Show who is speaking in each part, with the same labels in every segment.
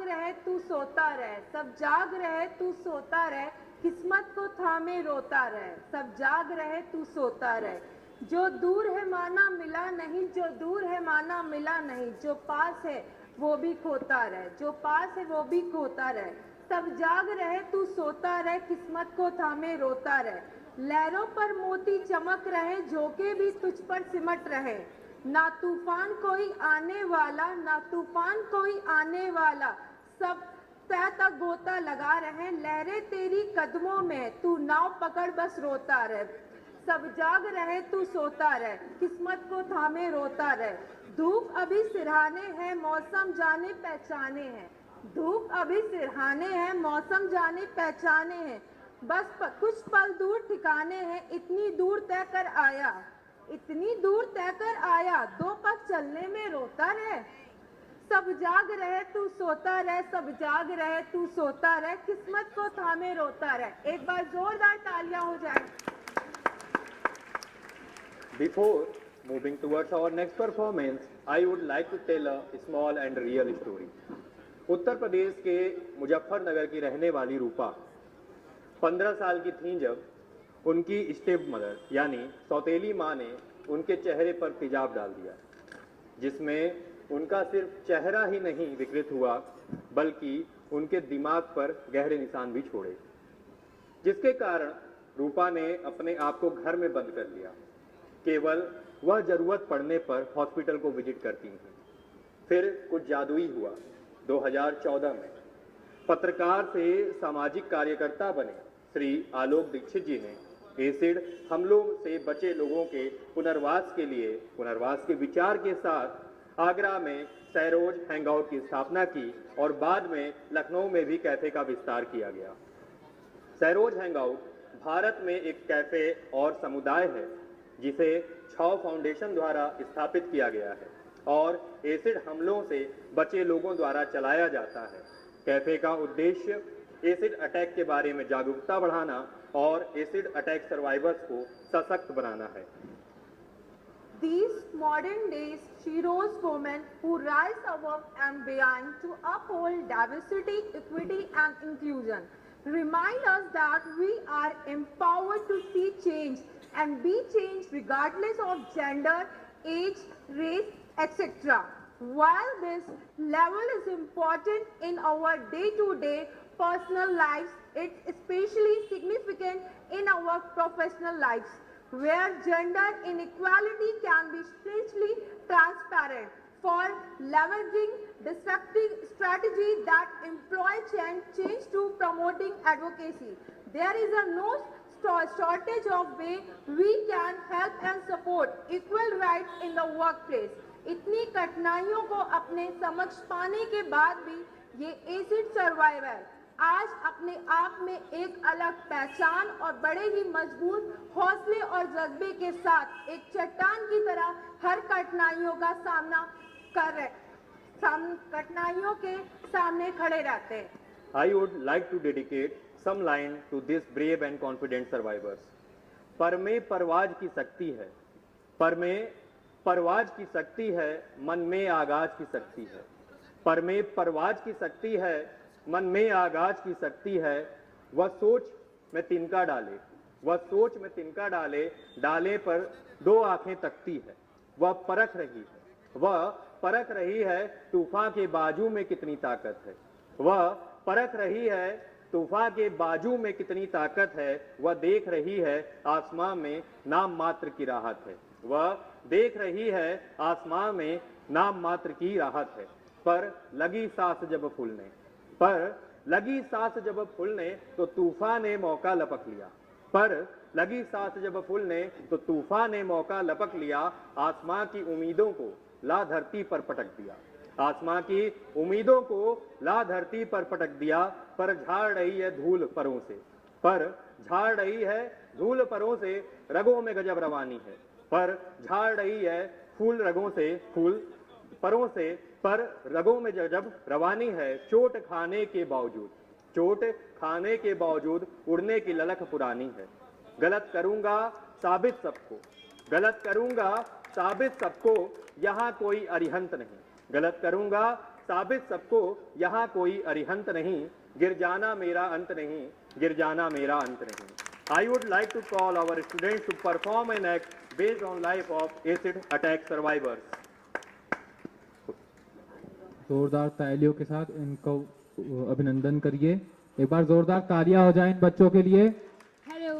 Speaker 1: रहे तू सोता रहे, सब जाग रहे तू सोता रहे, किस्मत को थामे रोता रहे, सब जाग रहे तू सोता रहे। जो दूर है माना मिला नहीं, जो दूर है माना मिला नहीं, जो पास है वो भी खोता रहे, जो पास है वो भी खोता रहे। सब जाग रहे तू सोता रहे, किस्मत को थामे रोता रहे। लहरों पर मोती चमक रहे, झोंके भी तुझ पर सिमट रहे। ना तूफान कोई आने वाला, ना तूफान कोई आने वाला, सब तह तक गोता लगा रहे। लहरें तेरी कदमों में, तू नाव पकड़ बस रोता रहे। सब जाग रहे तू सोता रहे, किस्मत को थामे रोता रहे। धूप अभी सिरहाने हैं, मौसम जाने पहचाने हैं। धूप अभी सिरहाने हैं, मौसम जाने पहचाने हैं। बस कुछ पल दूर ठिकाने हैं, इतनी दूर तय कर आया, इतनी दूर तय कर आया, दो पग चलने में रोता रहे। सब जाग रहे तू सोता रहे, सब जाग रहे तू सोता रहे, किस्मत को थामे रोता रहे। एक बार जोरदार तालियां हो जाए।
Speaker 2: Before moving towards our next performance, I would like to tell a small and real story. Uttar Pradesh के मुजफ्फरनगर की रहने वाली रूपा 15 साल की थीं जब उनकी स्टेप मदर यानी सौतेली माँ ने उनके चेहरे पर तेजाब डाल दिया, जिसमें उनका सिर्फ चेहरा ही नहीं विकृत हुआ बल्कि उनके दिमाग पर गहरे निशान भी छोड़े, जिसके कारण रूपा ने अपने आप को घर में बंद कर लिया। केवल वह जरूरत पड़ने पर हॉस्पिटल को विजिट करती हैं। फिर कुछ जादुई हुआ। 2014 में पत्रकार से सामाजिक कार्यकर्ता बने श्री आलोक दीक्षित जी ने एसिड हमलों से बचे लोगों के पुनर्वास के लिए पुनर्वास के विचार के साथ आगरा में सैरोज हैंगआउट की स्थापना की और बाद में लखनऊ में भी कैफे का विस्तार किया गया। सैरोज हैंगआउट भारत में एक कैफे और समुदाय है जिसे छाव फाउंडेशन द्वारा स्थापित किया गया है और एसिड हमलों से बचे लोगों द्वारा चलाया जाता है। कैफे का उद्देश्य एसिड अटैक के बारे में जागरूकता बढ़ाना और एसिड अटैक सर्वाइवर्स को सशक्त बनाना है।
Speaker 1: These modern days heroes women who rise above and beyond to uphold diversity, equity and inclusion remind us that we are empowered to see change and be changed regardless of gender, age, race, etc. While this level is important in our day-to-day personal lives, it's especially significant in our professional lives, where gender inequality can be strangely transparent. For leveraging disruptive strategies that employ change to promoting advocacy, there is no shortage of way we can help and support equal rights in the workplace. इतनी कठिनाइयों को अपने समक्ष पाने के बाद भी ये एसिड सर्वाइवर आज अपने आप में एक अलग पहचान और बड़े ही मजबूत हौसले और जज्बे के साथ एक चट्टान की तरह हर कठिनाइयों का सामना कर रहे, कठिनाइयों के सामने खड़े रहते हैं।
Speaker 2: I would like to dedicate some line to this brave and confident survivors. पर में परवाज की शक्ति है, पर में परवाज की शक्ति है, मन में आगाज की शक्ति है। पर में परवाज की शक्ति है, मन में आगाज की शक्ति है। वह सोच में तिनका डाले, वह सोच में तिनका डाले, डाले पर दो आंखें तकती है। वह परख रही है, वह परख रही है तूफान के बाजू में कितनी ताकत है। वह परख रही है तूफान के बाजू में कितनी ताकत है। वह देख रही है आसमां में नाम मात्र की राहत है। वह देख रही है आसमां में नाम मात्र की राहत है। पर लगी सांस जब फूलने, पर लगी सांस जब फूलने तो तूफान ने मौका लपक लिया। पर लगी सांस जब फूलने तो तूफान ने मौका लपक लिया। आसमां की उम्मीदों को ला धरती पर पटक दिया। आसमां की उम्मीदों को ला धरती पर पटक दिया। पर झाड़ रही है धूल परों से, पर झाड़ रही है धूल परों से, रगों में गजब रवानी है। पर झाड़ रही है फूल रगों से, फूल परों से, पर रगों में गजब रवानी है। चोट खाने के बावजूद, चोट खाने के बावजूद उड़ने की ललक पुरानी है। गलत करूंगा साबित सबको, गलत करूंगा साबित सबको, यहाँ कोई अरिहंत नहीं। गलत करूंगा साबित सबको यहाँ कोई अरिहंत नहीं, गिर जाना मेरा अंत नहीं, गिर जाना मेरा अंत नहीं. I would like to call our students to perform an act based on life of acid attack survivors.
Speaker 3: जोरदार तालियों के साथ इनको अभिनंदन करिए. एक बार जोरदार तालियां हो जाएं इन बच्चों के लिए.
Speaker 4: Hello,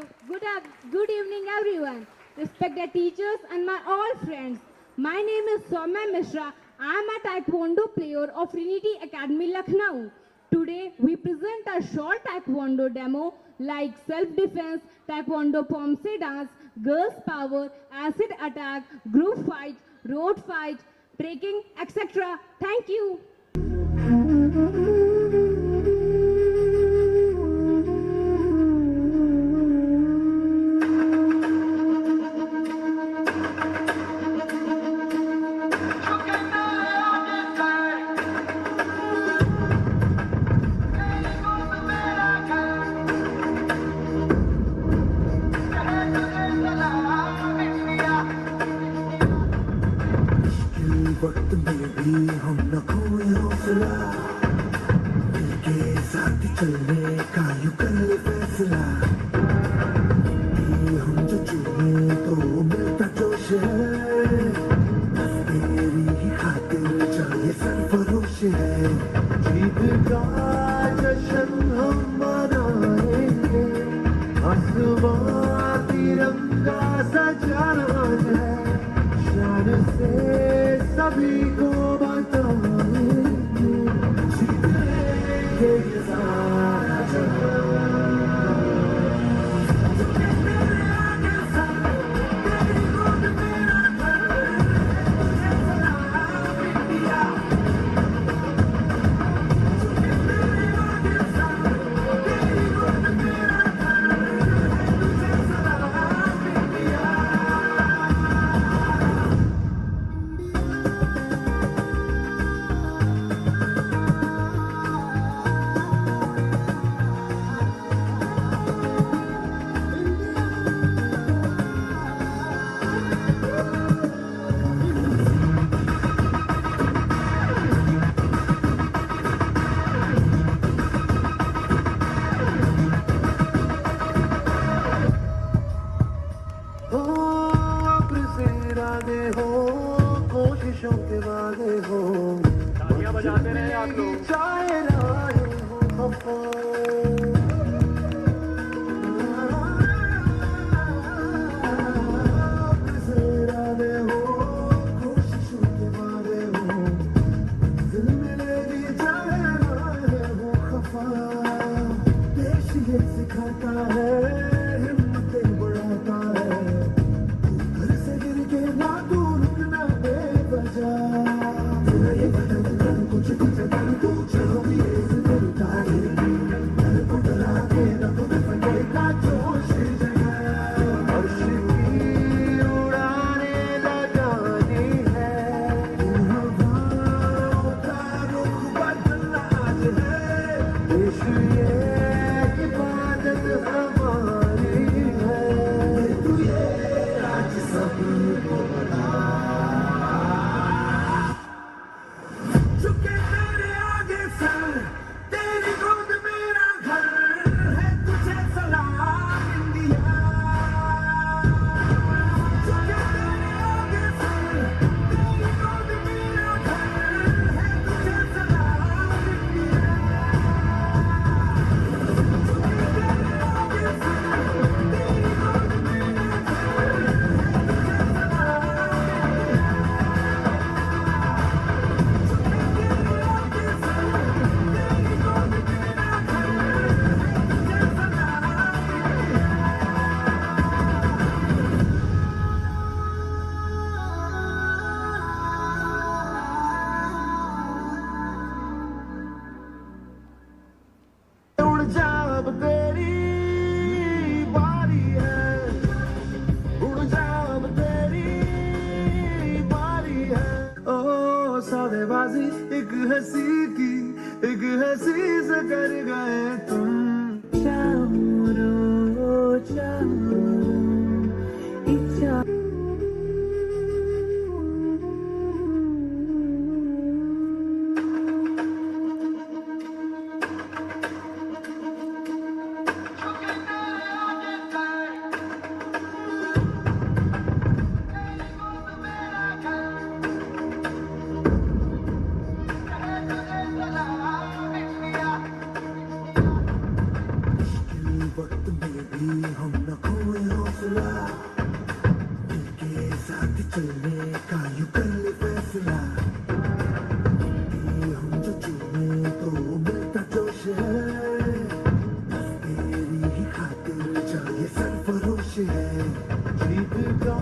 Speaker 4: good evening everyone. Respected teachers and my all friends. My name is Soumya Mishra. I am a Taekwondo player of Trinity Academy, Lucknow. Today we present a short Taekwondo demo like self-defense, Taekwondo Pomse dance, girls power, acid attack, group fight, road fight, breaking, etc. Thank you.
Speaker 5: वक्त में भी हम न खोए हौसला, मिलके साथ चलने का यूं कर ले फैसला. ये हम जो चुने तो मिलता जोश है, बस तेरी ही खातिर जाए सरफरोश है. जीत का जश्न हम मनाएंगे, आसमां तिरंगा सजाना है. शान से सभी को बताएंगे, जीतेंगे ये सारा जहां. कोशिशों के वादे हो,
Speaker 2: तालियां बजाते रहे आप लोग.
Speaker 5: चाहे राहें हो खफा. से इरादे हो, कोशिशों के वादे हो, दिल मिलेगी चाहे राहें हो खफा. देश ये सिखाता है, हिम्मतें बढ़ाता है, घर से गिर के ना तू रुकना बेवजह. तेरा ये बदन कर कुछ भी जगह तू चलो भी इस दिल तारेगी, डर को डरा के रखो फटे का जोश जगा. अर्श की उड़ाने लगानी है, इन हवाओं का रुख बदलना आज है. देश ये इबादत हमारी है, तू ये आज सबको बता. झुके तेरे आगे सर, तेरी गोद मेरा घर है, तुझे सलाम इंडिया. झुके तेरे आगे सर, तेरी गोद मेरा घर है, तुझे सलाम इंडिया. झुके तेरे आगे सर, तेरी गोद मेरा घर है, तुझे सलाम. उड़ जा अब तेरी बारी है, उड़ जा अब तेरी बारी है. ओ सौदेबाजी एक हंसी की, एक हंसी से कर गए तुम. चारो चारो इच्छा. चलने का यूं कर ले फैसला, ये हम जो चुने तो मिलता जोश है, बस तेरी ही खातिर चाहिए सरफरोश है। जीत का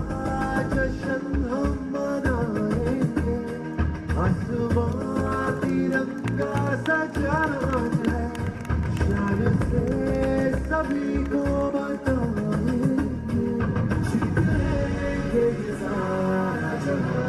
Speaker 5: जश्न हम मनाएंगे, आसमां तिरंगा सजाना है, शान से सभी को बताएंगे, जीतेंगे ये सारा जहां।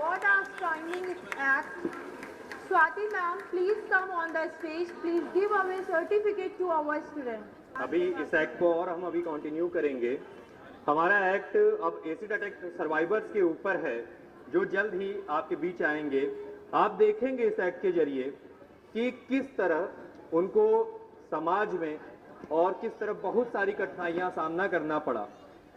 Speaker 1: What a stunning act. Swati ma'am, please come on the stage. Please give away certificate to our student.
Speaker 2: अभी इस एक्ट को और हम अभी कंटिन्यू करेंगे। हमारा एक्ट अब एसिड अटैक सर्वाइवर्स के ऊपर है, जो जल्द ही आपके बीच आएंगे। आप देखेंगे इस एक्ट के जरिए कि किस तरह उनको समाज में और किस तरह बहुत सारी कठिनाइयां सामना करना पड़ा,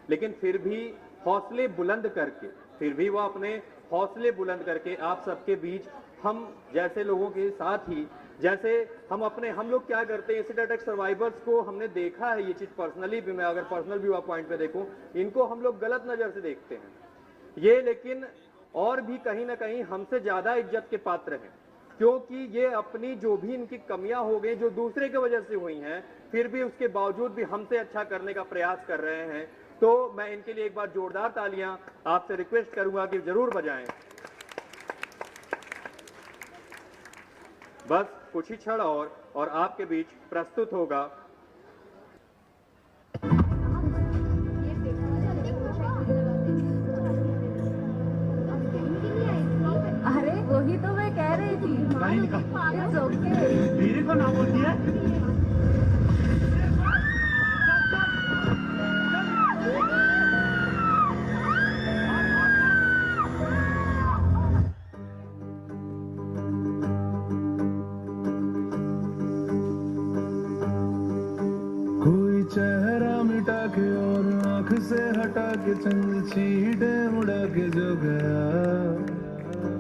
Speaker 2: लेकिन फिर भी हौसले बुलंद करके वो अपने हौसले बुलंद करके आप सबके बीच हम जैसे लोगों के साथ ही, जैसे हम लोग क्या करते हैं, एसिड अटैक सर्वाइवर्स को हमने देखा है ये चीज पर्सनली भी, मैं अगर पर्सनल व्यू पॉइंट पे देखूं, इनको हम लोग गलत नजर से देखते हैं ये, लेकिन और भी कहीं ना कहीं हमसे ज्यादा इज्जत के पात्र हैं, क्योंकि ये अपनी जो भी इनकी कमियां हो गई जो दूसरे की वजह से हुई हैं, फिर भी उसके बावजूद भी हमसे अच्छा करने का प्रयास कर रहे हैं। तो मैं इनके लिए एक बार जोरदार तालियां आपसे रिक्वेस्ट करूंगा कि जरूर बजाएं। बस कुछ ही क्षण और आपके बीच प्रस्तुत होगा
Speaker 6: अरे वही तो मैं कह रही थी।
Speaker 5: मेरे को ना बोलती है। मिटा के और आंख से हटा के चंद चीटे उड़ा के जो गया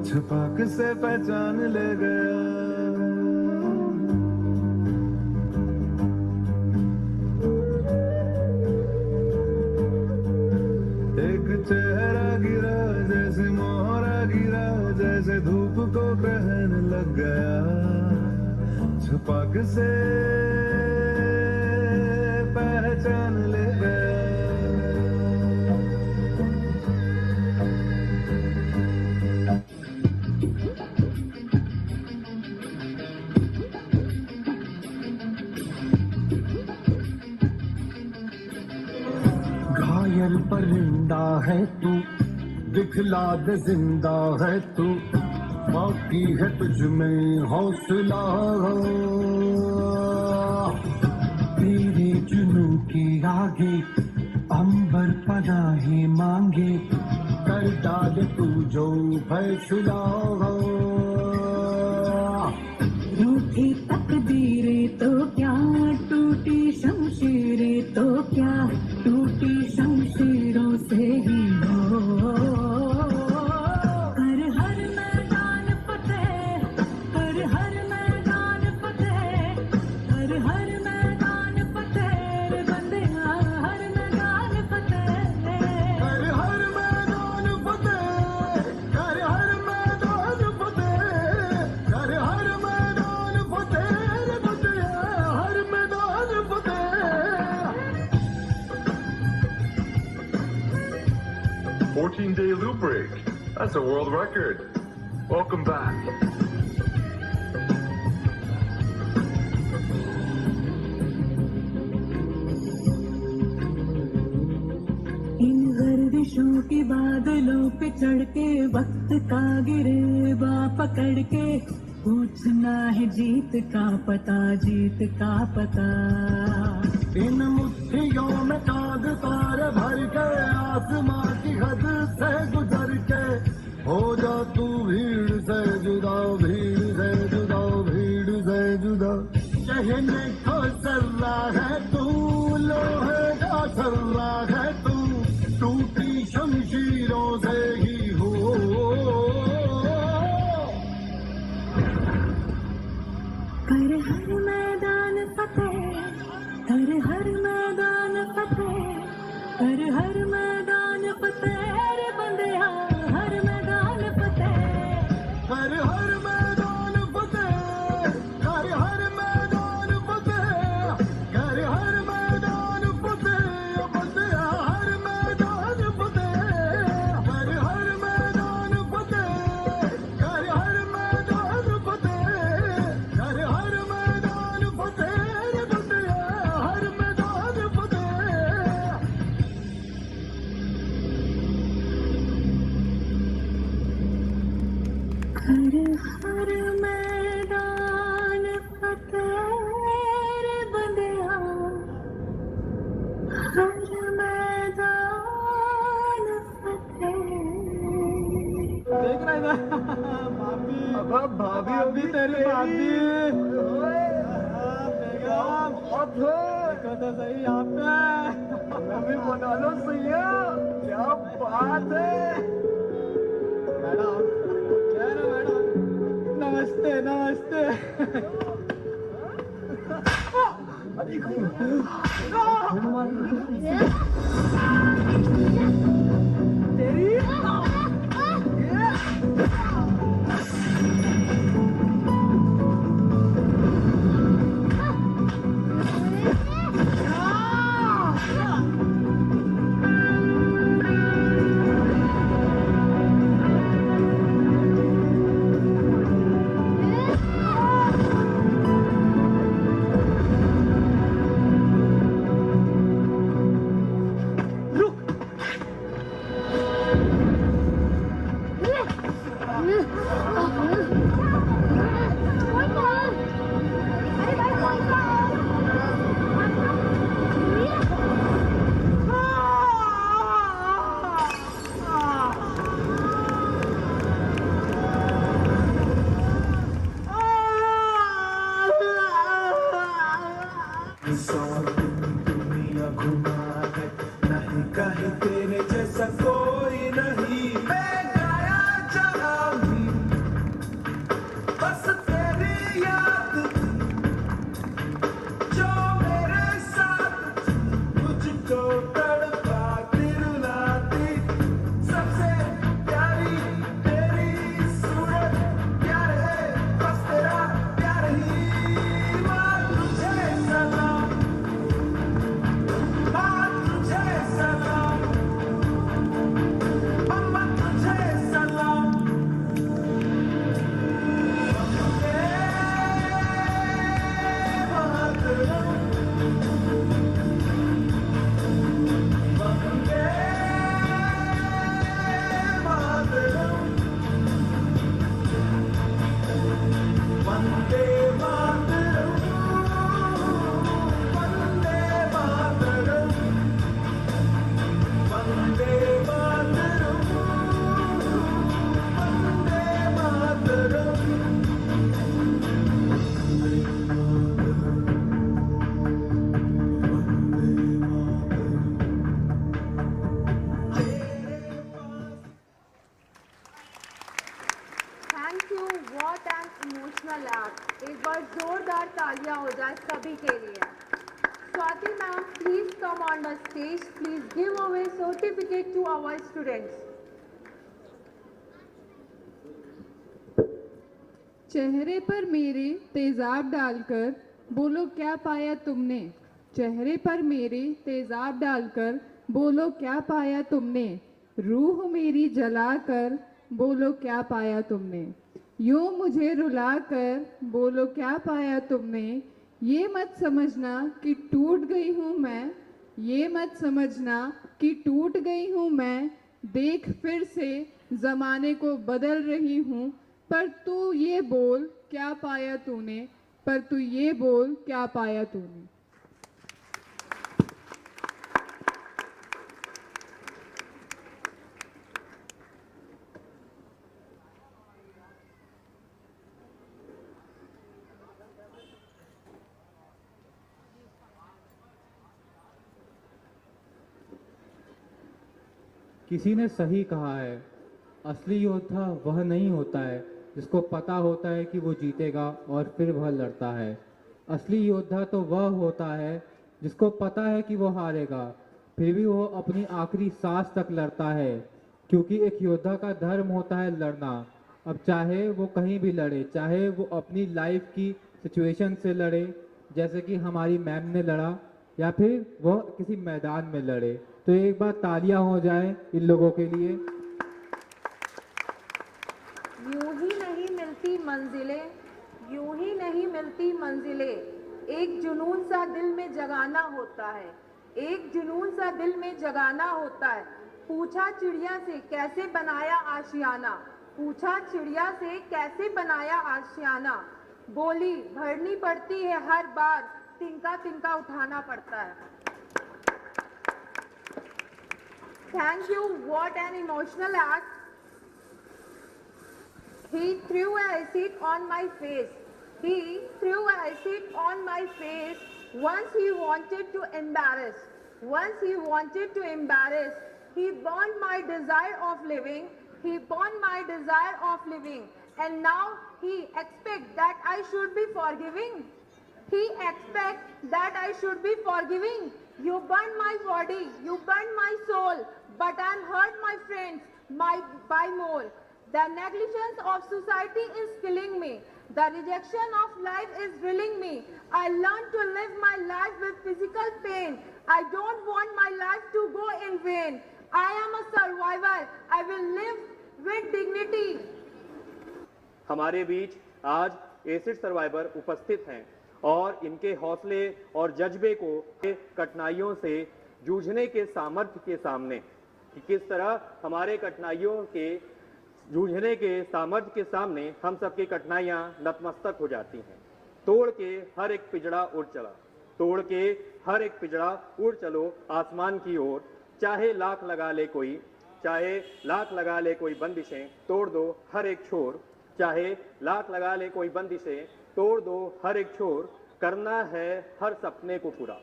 Speaker 5: छपाक से पहचान ले गया। एक चेहरा गिरा जैसे मोहरा गिरा, जैसे धूप को ग्रहण लग गया छपाक से पहचान ले गया।
Speaker 7: घायल परिंदा है तू, दिखला दे जिंदा है तू, बाकी है तुझ में हौसला। तेरे जुनू की आगे अंबर पनाहे मांगे, कर डाल तू जो फैसला।
Speaker 6: रूठी तकदीरें तो क्या, टूटी शमशीरें तो क्या, टूटी शमशीरों से ही हो। कर हर मैदान फतेह, कर हर मैदान फतेह, कर हर मैदान फतेह रे बंदिया, हर मैदान फतेह।
Speaker 7: कर हर मैदान फतेह, कर हर मैदान फतेह, कर हर मैदान फतेह रे बंदिया, हर मैदान फतेह।
Speaker 8: 14-day loop break. That's a world record. Welcome back.
Speaker 6: इन गर्दिशों के बादलों पे चढ़ के वक्त का गिरेबा पकड़ के, पूछना है जीत का पता, जीत का पता।
Speaker 7: इन मुट्ठियों में काग तार भर के, आसमां की हद से गुजर के, हो जा तू भीड़ से जुदा, भीड़ से जुदा, भीड़ से जुदा। कहने को सर्रा है तू, लोहे का सर्रा है तू, टूटी शमशीरों से ही हो।
Speaker 6: कर हर मैदान फतेह, कर हर मैदान फतेह, कर हर मैदान फतेह रे बंदिया, हर मैदान फतेह।
Speaker 7: कर हर मैदान फतेह, कर हर मैदान फतेह, कर हर मैदान फतेह बंदिया, हर मैदान फतेह। कर हर मैदान फतेह, कर हर मैदान फतेह, कर हर मैदान फतेह रे बंदिया, हर मैदान फतेह।
Speaker 6: हर हर मैदान फतेह रे बंदिया, हर मैदान फतेह।
Speaker 3: देख रहे ना भाभी, अब भाभी होगी तेरी भाभी। बहुत देखो तो सही यहाँ पे, मम्मी बना लो सही है, क्या बात है। मैडम, क्या है ना मैडम, नमस्ते नमस्ते।
Speaker 5: सारी दुनिया घुमा
Speaker 1: What an emotional act. एक बार जोरदार तालियां हो जाए सभी के लिए. Swati ma'am, please come on the stage. Please give away certificate to our students.
Speaker 9: चेहरे पर मेरे तेजाब डालकर बोलो क्या पाया तुमने. चेहरे पर मेरे तेजाब डालकर बोलो क्या पाया तुमने. रूह मेरी जलाकर बोलो क्या पाया तुमने. यूं मुझे रुलाकर बोलो क्या पाया तुमने. ये मत समझना कि टूट गई हूँ मैं. ये मत समझना कि टूट गई हूँ मैं. देख फिर से जमाने को बदल रही हूँ. पर तू ये बोल क्या पाया तूने. पर तू ये बोल क्या पाया तूने.
Speaker 10: किसी ने सही कहा है, असली योद्धा वह नहीं होता है जिसको पता होता है कि वो जीतेगा और फिर वह लड़ता है. असली योद्धा तो वह होता है जिसको पता है कि वो हारेगा, फिर भी वो अपनी आखिरी सांस तक लड़ता है. क्योंकि एक योद्धा का धर्म होता है लड़ना. अब चाहे वो कहीं भी लड़े, चाहे वो अपनी लाइफ की सिचुएशन से लड़े, जैसे कि हमारी मैम ने लड़ा, या फिर वह किसी मैदान में लड़े. तो एक बार तालियां हो जाए इन लोगों के लिए.
Speaker 1: यूं ही नहीं मिलती मंजिलें, यूं ही नहीं मिलती मंजिलें. एक जुनून सा दिल में जगाना होता है. एक जुनून सा दिल में जगाना होता है. पूछा चिड़िया से कैसे बनाया आशियाना. पूछा चिड़िया से कैसे बनाया आशियाना. बोली भरनी पड़ती है हर बार, तिनका तिनका उठाना पड़ता है. Thank you. What an emotional act. He threw acid on my face. He threw acid on my face. Once he wanted to embarrass. Once he wanted to embarrass. He burned my desire of living. He burned my desire of living. And now he expects that I should be forgiving. He expects that I should be forgiving. You burned my body, you burned my soul, but I'm hurt, my friends, by more. The negligence of society is killing me. The rejection of life is drilling me. I learned to live my life with physical pain. I don't want my life to go in vain. I am a survivor. I will live with dignity.
Speaker 2: हमारे बीच आज acid survivor उपस्थित हैं और इनके हौसले और जज्बे को कठिनाइयों से जूझने के सामर्थ्य के सामने, कि किस तरह हमारे कठिनाइयों के जूझने के सामर्थ्य के सामने हम सबकी कठिनाइयां नतमस्तक हो जाती हैं. तोड़ के हर एक पिंजड़ा उड़ चला. तोड़ के हर एक पिंजड़ा उड़ चलो आसमान की ओर. चाहे लाख लगा ले कोई, चाहे लाख लगा ले कोई बंदिशें, तोड़ दो हर एक छोर. चाहे लाख लगा ले कोई बंदिशें, तोड़ दो हर एक छोर. करना है हर सपने को पूरा.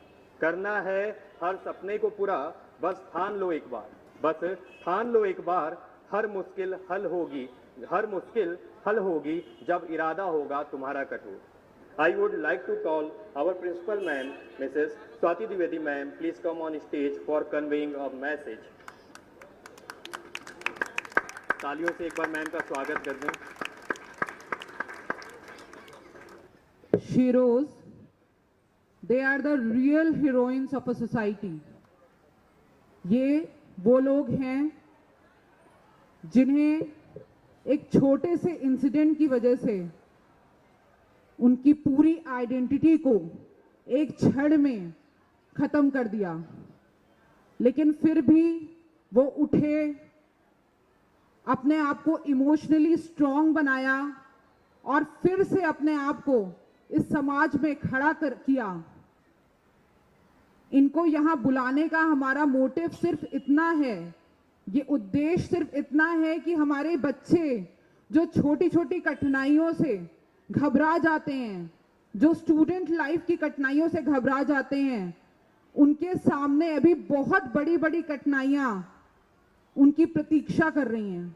Speaker 2: करना है हर सपने को पूरा. बस ठान लो एक बार. बस ठान लो एक बार. हर मुश्किल हल होगी. हर मुश्किल हल होगी जब इरादा होगा तुम्हारा कठोर. I would like to call our principal ma'am, Mrs. Swati Dwivedi ma'am. Please come on stage for conveying a message. तालियों से एक बार मैम का स्वागत कर दें.
Speaker 9: Heroes, they are the real heroines of a society. ये वो लोग हैं जिन्हें एक छोटे से इंसिडेंट की वजह से उनकी पूरी आइडेंटिटी को एक क्षण में खत्म कर दिया, लेकिन फिर भी वो उठे, अपने आप को इमोशनली स्ट्रांग बनाया और फिर से अपने आप को इस समाज में खड़ा किया. इनको यहां बुलाने का हमारा मोटिव सिर्फ इतना है, ये उद्देश्य सिर्फ इतना है कि हमारे बच्चे जो छोटी छोटी कठिनाइयों से घबरा जाते हैं, जो स्टूडेंट लाइफ की कठिनाइयों से घबरा जाते हैं, उनके सामने अभी बहुत बड़ी बड़ी कठिनाइयां उनकी प्रतीक्षा कर रही हैं.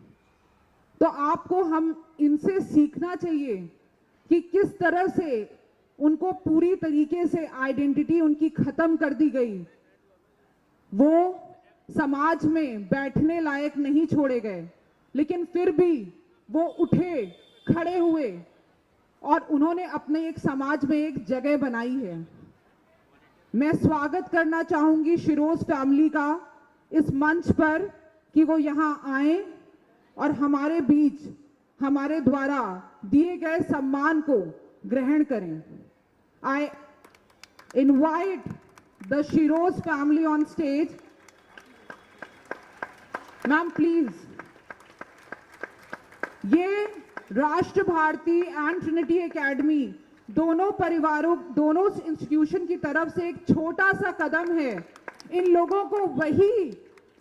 Speaker 9: तो आपको हम इनसे सीखना चाहिए कि किस तरह से उनको पूरी तरीके से आइडेंटिटी उनकी खत्म कर दी गई, वो समाज में बैठने लायक नहीं छोड़े गए, लेकिन फिर भी वो उठे, खड़े हुए और उन्होंने अपने एक समाज में एक जगह बनाई है। मैं स्वागत करना चाहूंगी शिरोज फैमिली का इस मंच पर कि वो यहाँ आए और हमारे बीच हमारे द्वारा दिए गए सम्मान को ग्रहण करें। I invite the Shiroz family on stage. Ma'am, please. ये राष्ट्र भारती एंड ट्रिनिटी एकेडमी दोनों परिवारों, दोनों इंस्टीट्यूशन की तरफ से एक छोटा सा कदम है इन लोगों को वही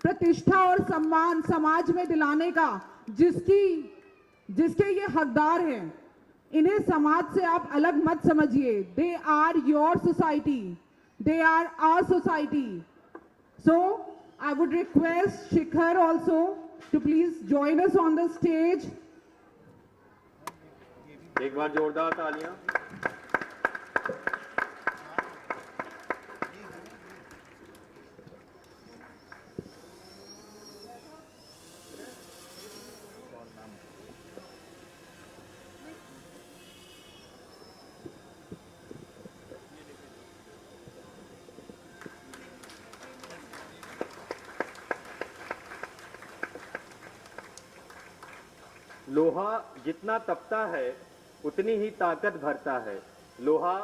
Speaker 9: प्रतिष्ठा और सम्मान समाज में दिलाने का जिसके ये हकदार हैं। इन्हें समाज से आप अलग मत समझिए। They are your society, they are our society. So I would request Shikhar also to please join us on the stage.
Speaker 2: एक बार जोरदार तालियां। लोहा जितना तपता है उतनी ही ताकत भरता है। लोहा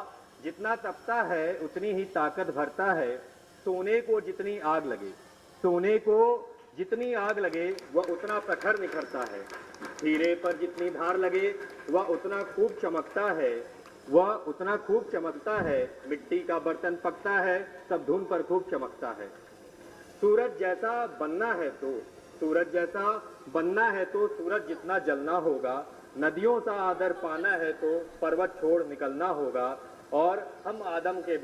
Speaker 2: जितना तपता है उतनी ही ताकत भरता है। सोने को जितनी आग लगे, सोने को जितनी आग लगे वह उतना प्रखर निखरता है। हीरे पर जितनी धार लगे वह उतना खूब चमकता है, वह उतना खूब चमकता है। मिट्टी का बर्तन पकता है तब धुन पर खूब चमकता है। सूरज जैसा बनना है तो सूरज जितना जलना होगा। नदियों सा आदर पाना है तो पर्वत छोड़ निकलना होगा। और हम आदम के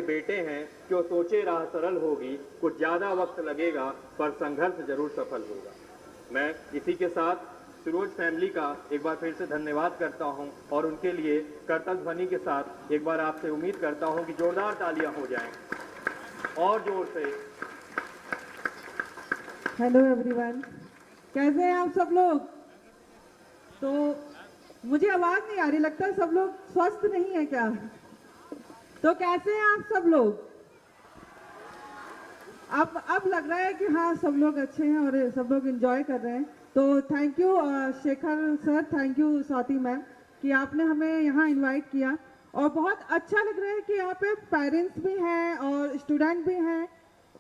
Speaker 2: बेटे हैं, क्यों सोचे राह सरल होगी। कुछ ज्यादा वक्त लगेगा पर संघर्ष जरूर सफल होगा। मैं इसी के साथ शिरोज फैमिली का एक बार फिर से धन्यवाद करता हूं और उनके लिए करतल ध्वनि के साथ एक बार आपसे उम्मीद करता हूं कि जोरदार तालियां हो जाएं और जोर से।
Speaker 9: हेलो एवरीवन, कैसे हैं आप सब लोग? तो मुझे आवाज नहीं आ रही, लगता है सब लोग स्वस्थ नहीं है क्या? तो कैसे हैं आप सब लोग? अब लग रहा है कि हाँ सब लोग अच्छे हैं और सब लोग एंजॉय कर रहे हैं। तो thank you Shekhar sir, thank you Swati ma'am कि आपने हमें यहाँ इनवाइट किया और बहुत अच्छा लग रहा है कि यहाँ पे पेरेंट्स भी हैं और स्टूडेंट भी हैं।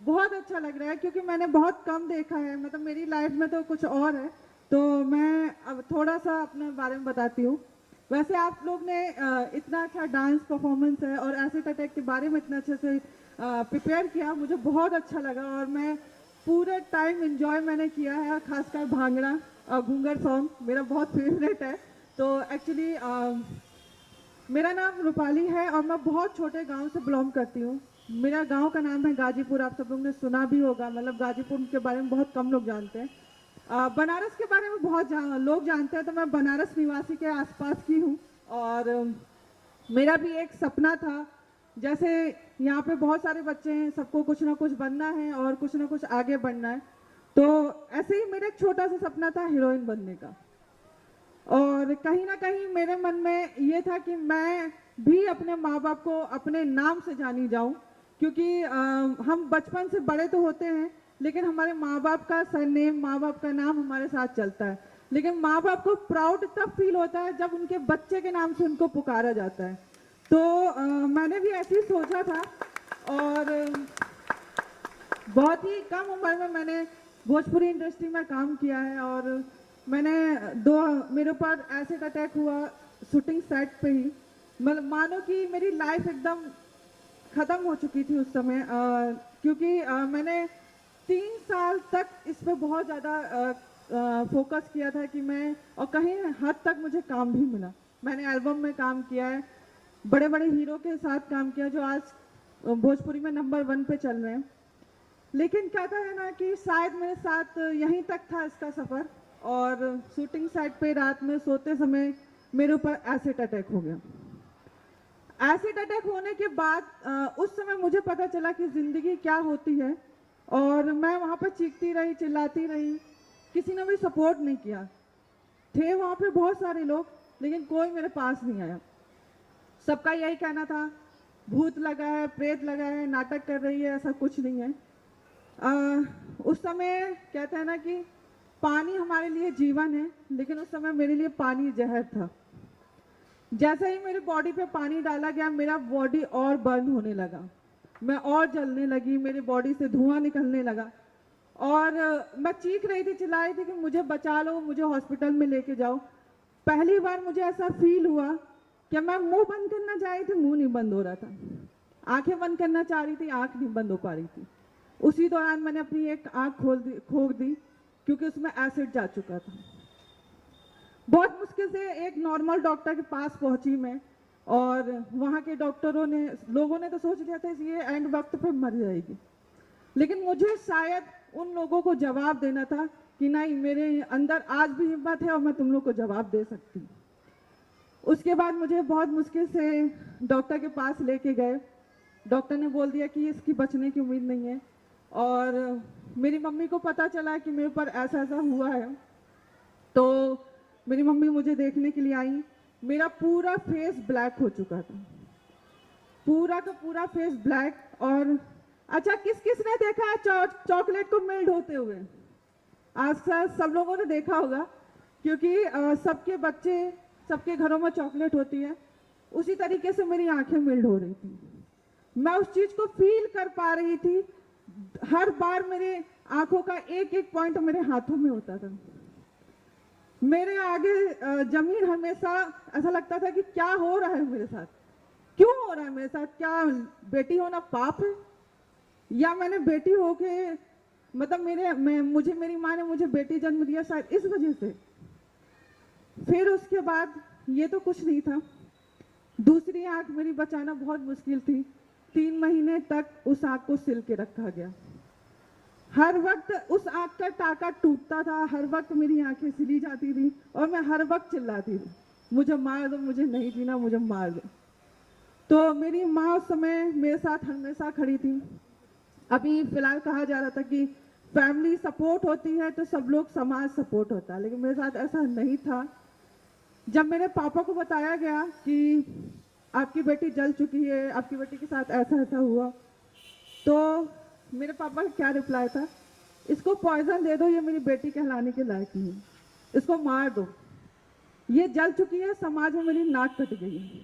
Speaker 9: बहुत अच्छा लग रहा है क्योंकि मैंने बहुत कम देखा है, मतलब मेरी लाइफ में तो कुछ और है। तो मैं अब थोड़ा सा अपने बारे में बताती हूँ। वैसे आप लोग ने इतना अच्छा डांस परफॉर्मेंस है और एसिड अटैक के बारे में इतना अच्छे से प्रिपेयर किया, मुझे बहुत अच्छा लगा और मैं पूरे टाइम एंजॉय मैंने किया है। खासकर भांगड़ा और घूंगर सॉन्ग मेरा बहुत फेवरेट है। तो एक्चुअली मेरा नाम रूपाली है और मैं बहुत छोटे गांव से बिलोंग करती हूँ। मेरा गांव का नाम है गाजीपुर। आप सब लोग ने सुना भी होगा, मतलब गाजीपुर के बारे में बहुत कम लोग जानते हैं। बनारस के बारे में बहुत लोग जानते हैं। तो मैं बनारस निवासी के आसपास की हूँ और मेरा भी एक सपना था, जैसे यहाँ पे बहुत सारे बच्चे हैं, सबको कुछ ना कुछ बनना है और कुछ ना कुछ आगे बढ़ना है। तो ऐसे ही मेरा एक छोटा सा सपना था हीरोइन बनने का और कहीं ना कहीं मेरे मन में ये था कि मैं भी अपने माँ बाप को अपने नाम से जानी जाऊं, क्योंकि हम बचपन से बड़े तो होते हैं लेकिन हमारे माँ बाप का सरनेम, माँ बाप का नाम हमारे साथ चलता है। लेकिन माँ बाप को प्राउड तब फील होता है जब उनके बच्चे के नाम से उनको पुकारा जाता है। तो मैंने भी ऐसे ही सोचा था और बहुत ही कम उम्र में मैंने भोजपुरी इंडस्ट्री में काम किया है और मैंने मेरे ऊपर एसिड अटैक हुआ शूटिंग सेट पे ही। मतलब मानो कि मेरी लाइफ एकदम ख़त्म हो चुकी थी उस समय, क्योंकि मैंने 3 साल तक इस पे बहुत ज़्यादा फोकस किया था कि मैं, और कहीं हद तक मुझे काम भी मिला। मैंने एल्बम में काम किया है, बड़े बड़े हीरो के साथ काम किया जो आज भोजपुरी में नंबर 1 पे चल रहे हैं।
Speaker 11: लेकिन कहता है ना कि शायद मेरे साथ यहीं तक था इसका सफ़र, और शूटिंग साइट पे रात में सोते समय मेरे ऊपर एसिड अटैक हो गया। एसिड अटैक होने के बाद उस समय मुझे पता चला कि ज़िंदगी क्या होती है, और मैं वहाँ पर चीखती रही, चिल्लाती रही, किसी ने भी सपोर्ट नहीं किया। थे वहाँ पे बहुत सारे लोग, लेकिन कोई मेरे पास नहीं आया। सबका यही कहना था भूत लगा है, प्रेत लगा है, नाटक कर रही है, ऐसा कुछ नहीं है। उस समय कहते हैं ना कि पानी हमारे लिए जीवन है, लेकिन उस समय मेरे लिए पानी जहर था। जैसे ही मेरी बॉडी पे पानी डाला गया, मेरा बॉडी और बर्न होने लगा, मैं और जलने लगी, मेरी बॉडी से धुआं निकलने लगा, और मैं चीख रही थी, चिल्ला रही थी कि मुझे बचा लो, मुझे हॉस्पिटल में लेके जाओ। पहली बार मुझे ऐसा फील हुआ कि मैं मुंह बंद करना चाह रही थी, मुंह नहीं बंद हो रहा था, आंखें बंद करना चाह रही थी, आंख नहीं बंद हो पा रही थी। उसी दौरान मैंने अपनी एक आंख खोल दी क्योंकि उसमें एसिड जा चुका था। बहुत मुश्किल से एक नॉर्मल डॉक्टर के पास पहुंची मैं, और वहाँ के लोगों ने तो सोच लिया था ये एंड वक्त पे मर जाएगी, लेकिन मुझे शायद उन लोगों को जवाब देना था कि नहीं, मेरे अंदर आज भी हिम्मत है और मैं तुम लोग को जवाब दे सकती हूँ। उसके बाद मुझे बहुत मुश्किल से डॉक्टर के पास लेके गए। डॉक्टर ने बोल दिया कि इसकी बचने की उम्मीद नहीं है, और मेरी मम्मी को पता चला कि मेरे ऊपर ऐसा ऐसा हुआ है, तो मेरी मम्मी मुझे देखने के लिए आई। मेरा पूरा फेस ब्लैक हो चुका था, पूरा का पूरा फेस ब्लैक। और अच्छा, किसने देखा है चॉकलेट को मेल्ट होते हुए? आज सब लोगों ने देखा होगा, क्योंकि सबके बच्चे, सबके घरों में चॉकलेट होती है। उसी तरीके से मेरी आंखें मेल्ट हो रही थी, मैं उस चीज को फील कर पा रही थी। हर बार मेरे आंखों का एक एक पॉइंट मेरे हाथों में होता था। मेरे आगे जमीन हमेशा ऐसा लगता था कि क्या हो रहा है मेरे साथ, क्यों हो रहा है मेरे साथ? क्या बेटी होना पाप है, या मैंने बेटी होके मतलब मेरी माँ ने मुझे बेटी जन्म दिया शायद इस वजह से। फिर उसके बाद ये तो कुछ नहीं था, दूसरी आंख मेरी बचाना बहुत मुश्किल थी। 3 महीने तक उस आंख को सिल के रखा गया। हर वक्त उस आंख का टाका टूटता था, हर वक्त मेरी आंखें सिली जाती थी, और मैं हर वक्त चिल्लाती थी, मुझे मार दो, मुझे नहीं जीना, मुझे मार दो। तो मेरी माँ उस समय मेरे साथ हमेशा खड़ी थी। अभी फिलहाल कहा जा रहा था कि फैमिली सपोर्ट होती है तो सब लोग समाज सपोर्ट होता है, लेकिन मेरे साथ ऐसा नहीं था। जब मेरे पापा को बताया गया कि आपकी बेटी जल चुकी है, आपकी बेटी के साथ ऐसा ऐसा हुआ, तो मेरे पापा का क्या रिप्लाई था? इसको पॉइजन दे दो, ये मेरी बेटी कहलाने के लायक नहीं है, इसको मार दो, ये जल चुकी है, समाज में मेरी नाक कट गई है।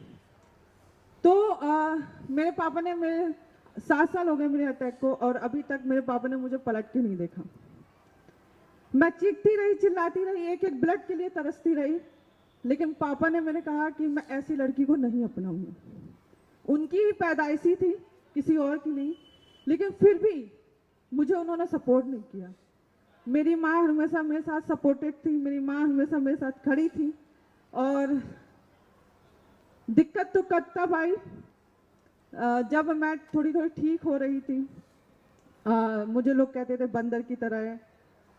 Speaker 11: तो मेरे पापा ने, मेरे 7 साल हो गए मेरे अटैक को, और अभी तक मेरे पापा ने मुझे पलट के नहीं देखा। मैं चीखती रही, चिल्लाती रही, एक एक ब्लड के लिए तरसती रही, लेकिन पापा ने मैंने कहा कि मैं ऐसी लड़की को नहीं अपनाऊंगी। उनकी ही पैदाइशी थी, किसी और की नहीं, लेकिन फिर भी मुझे उन्होंने सपोर्ट नहीं किया। मेरी माँ हमेशा मेरे साथ सपोर्टेड थी, मेरी माँ हमेशा मेरे साथ खड़ी थी। और दिक्कत तो तब आई जब मैं थोड़ी थोड़ी ठीक हो रही थी। मुझे लोग कहते थे बंदर की तरह है।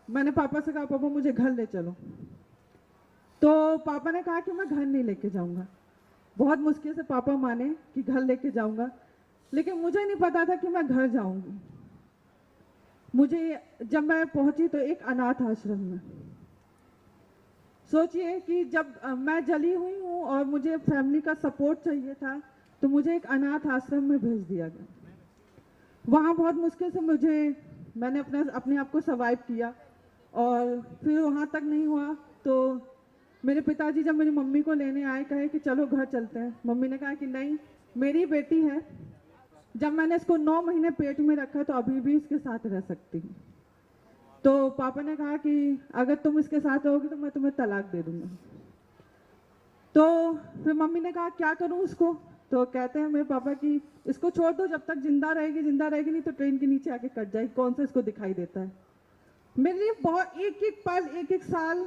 Speaker 11: मैंने पापा से कहा, पापा मुझे घर ले चलो। तो पापा ने कहा कि मैं घर नहीं लेके जाऊंगा। बहुत मुश्किल से पापा माने कि घर लेके जाऊंगा, लेकिन मुझे नहीं पता था कि मैं घर जाऊंगी। जब मैं पहुंची तो एक अनाथ आश्रम में, सोचिए कि जब मैं जली हुई हूँ और मुझे फैमिली का सपोर्ट चाहिए था, तो मुझे एक अनाथ आश्रम में भेज दिया गया। वहाँ बहुत मुश्किल से मैंने अपने आप को सर्वाइव किया, और फिर वहाँ तक नहीं हुआ तो मेरे पिताजी जब मेरी मम्मी को लेने आए, कहे कि चलो घर चलते हैं। मम्मी ने कहा कि नहीं, मेरी बेटी है, जब मैंने इसको 9 महीने पेट में रखा तो अभी भी इसके साथ रह सकती हूँ। तो पापा ने कहा कि अगर तुम इसके साथ रहोगी तो मैं तुम्हें तलाक दे दूंगा। तो फिर मम्मी ने कहा क्या करूँ उसको? तो कहते हैं मेरे पापा कि इसको छोड़ दो, जब तक जिंदा रहेगी नहीं तो ट्रेन के नीचे आके कट जाएगी, कौन सा इसको दिखाई देता है। मेरे लिए बहुत एक एक पल, एक एक साल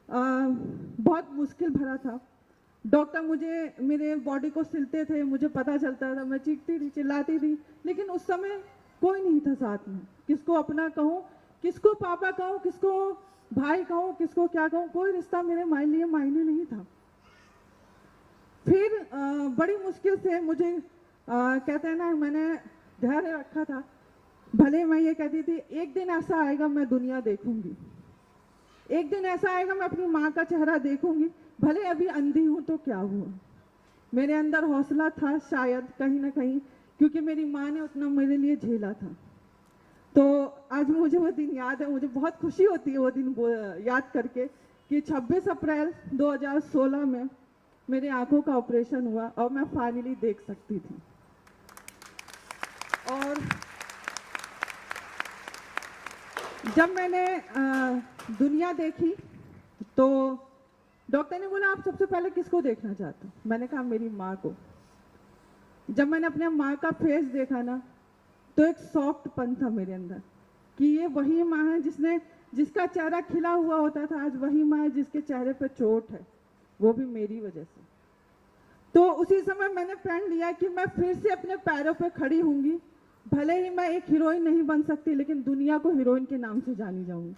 Speaker 11: बहुत मुश्किल भरा था। डॉक्टर मेरे बॉडी को सिलते थे, मुझे पता चलता था, मैं चीखती थी, चिल्लाती थी, लेकिन उस समय कोई नहीं था साथ में, किसको अपना कहूँ, किसको पापा कहूँ, किसको भाई कहूँ, किसको क्या कहूँ, कोई रिश्ता मेरे लिए मायने नहीं था। फिर बड़ी मुश्किल से मुझे कहते हैं ना, मैंने धैर्य रखा था। भले मैं ये कहती थी एक दिन ऐसा आएगा मैं दुनिया देखूंगी, एक दिन ऐसा आएगा मैं अपनी माँ का चेहरा देखूंगी, भले अभी अंधी हूँ तो क्या हुआ। मेरे अंदर हौसला था शायद कहीं ना कहीं, क्योंकि मेरी माँ ने उतना मेरे लिए झेला था। तो आज मुझे वो दिन याद है, मुझे बहुत खुशी होती है वो दिन याद करके कि 26 अप्रैल 2016 में मेरे आंखों का ऑपरेशन हुआ और मैं फाइनली देख सकती थी। और जब मैंने दुनिया देखी तो डॉक्टर ने बोला आप सबसे पहले किसको देखना चाहते हो? मैंने कहा मेरी माँ को। जब मैंने अपने माँ का फेस देखा ना तो एक सॉफ्टपन था मेरे अंदर कि ये वही माँ है जिसका चेहरा खिला हुआ होता था, आज वही माँ है जिसके चेहरे पे चोट है, वो भी मेरी वजह से। तो उसी समय मैंने प्रण लिया कि मैं फिर से अपने पैरों पे खड़ी होंगी, भले ही मैं एक हीरोइन नहीं बन सकती लेकिन दुनिया को हीरोइन के नाम से जानी जाऊंगी।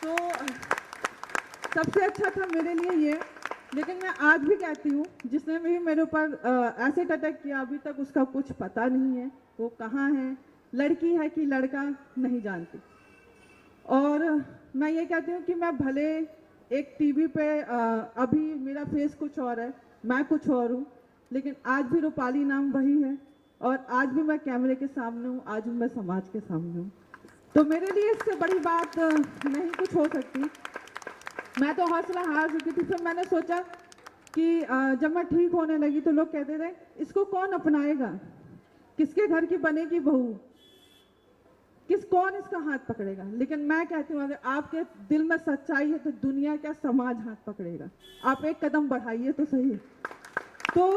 Speaker 11: तो सबसे अच्छा था मेरे लिए ये। लेकिन मैं आज भी कहती हूँ जिसने भी मेरे ऊपर एसिड अटैक किया अभी तक उसका कुछ पता नहीं है, वो कहाँ है, लड़की है कि लड़का नहीं जानती। और मैं ये कहती हूँ कि मैं भले एक टीवी पे अभी मेरा फेस कुछ और है, मैं कुछ और हूँ, लेकिन आज भी रूपाली नाम वही है और आज भी मैं कैमरे के सामने हूँ, आज भी मैं समाज के सामने हूँ। तो मेरे लिए इससे बड़ी बात नहीं कुछ हो सकती। मैं तो हौसला हार चुकी थी। फिर मैंने सोचा कि जब मैं ठीक होने लगी तो लोग कहते थे इसको कौन अपनाएगा, किसके घर की बनेगी बहू, कौन इसका हाथ पकड़ेगा। लेकिन मैं कहती हूँ अगर आपके दिल में सच्चाई है तो दुनिया क्या समाज हाथ पकड़ेगा। आप एक कदम बढ़ाइए तो सही। तो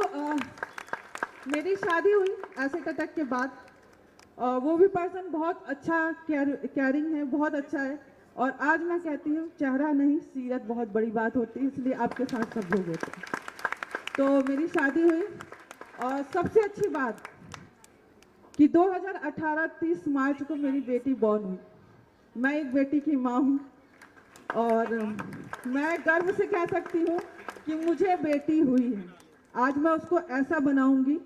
Speaker 11: मेरी शादी हुई एसिड अटैक के बाद। वो भी पर्सन बहुत अच्छा केयरिंग है, बहुत अच्छा है। और आज मैं कहती हूँ चेहरा नहीं सीरत बहुत बड़ी बात होती है, इसलिए आपके साथ सब लोग होते हैं। तो मेरी शादी हुई और सबसे अच्छी बात कि 2018 30 मार्च को मेरी बेटी बॉर्न हुई। मैं एक बेटी की माँ हूँ और मैं गर्व से कह सकती हूँ कि मुझे बेटी हुई है। आज मैं उसको ऐसा बनाऊंगी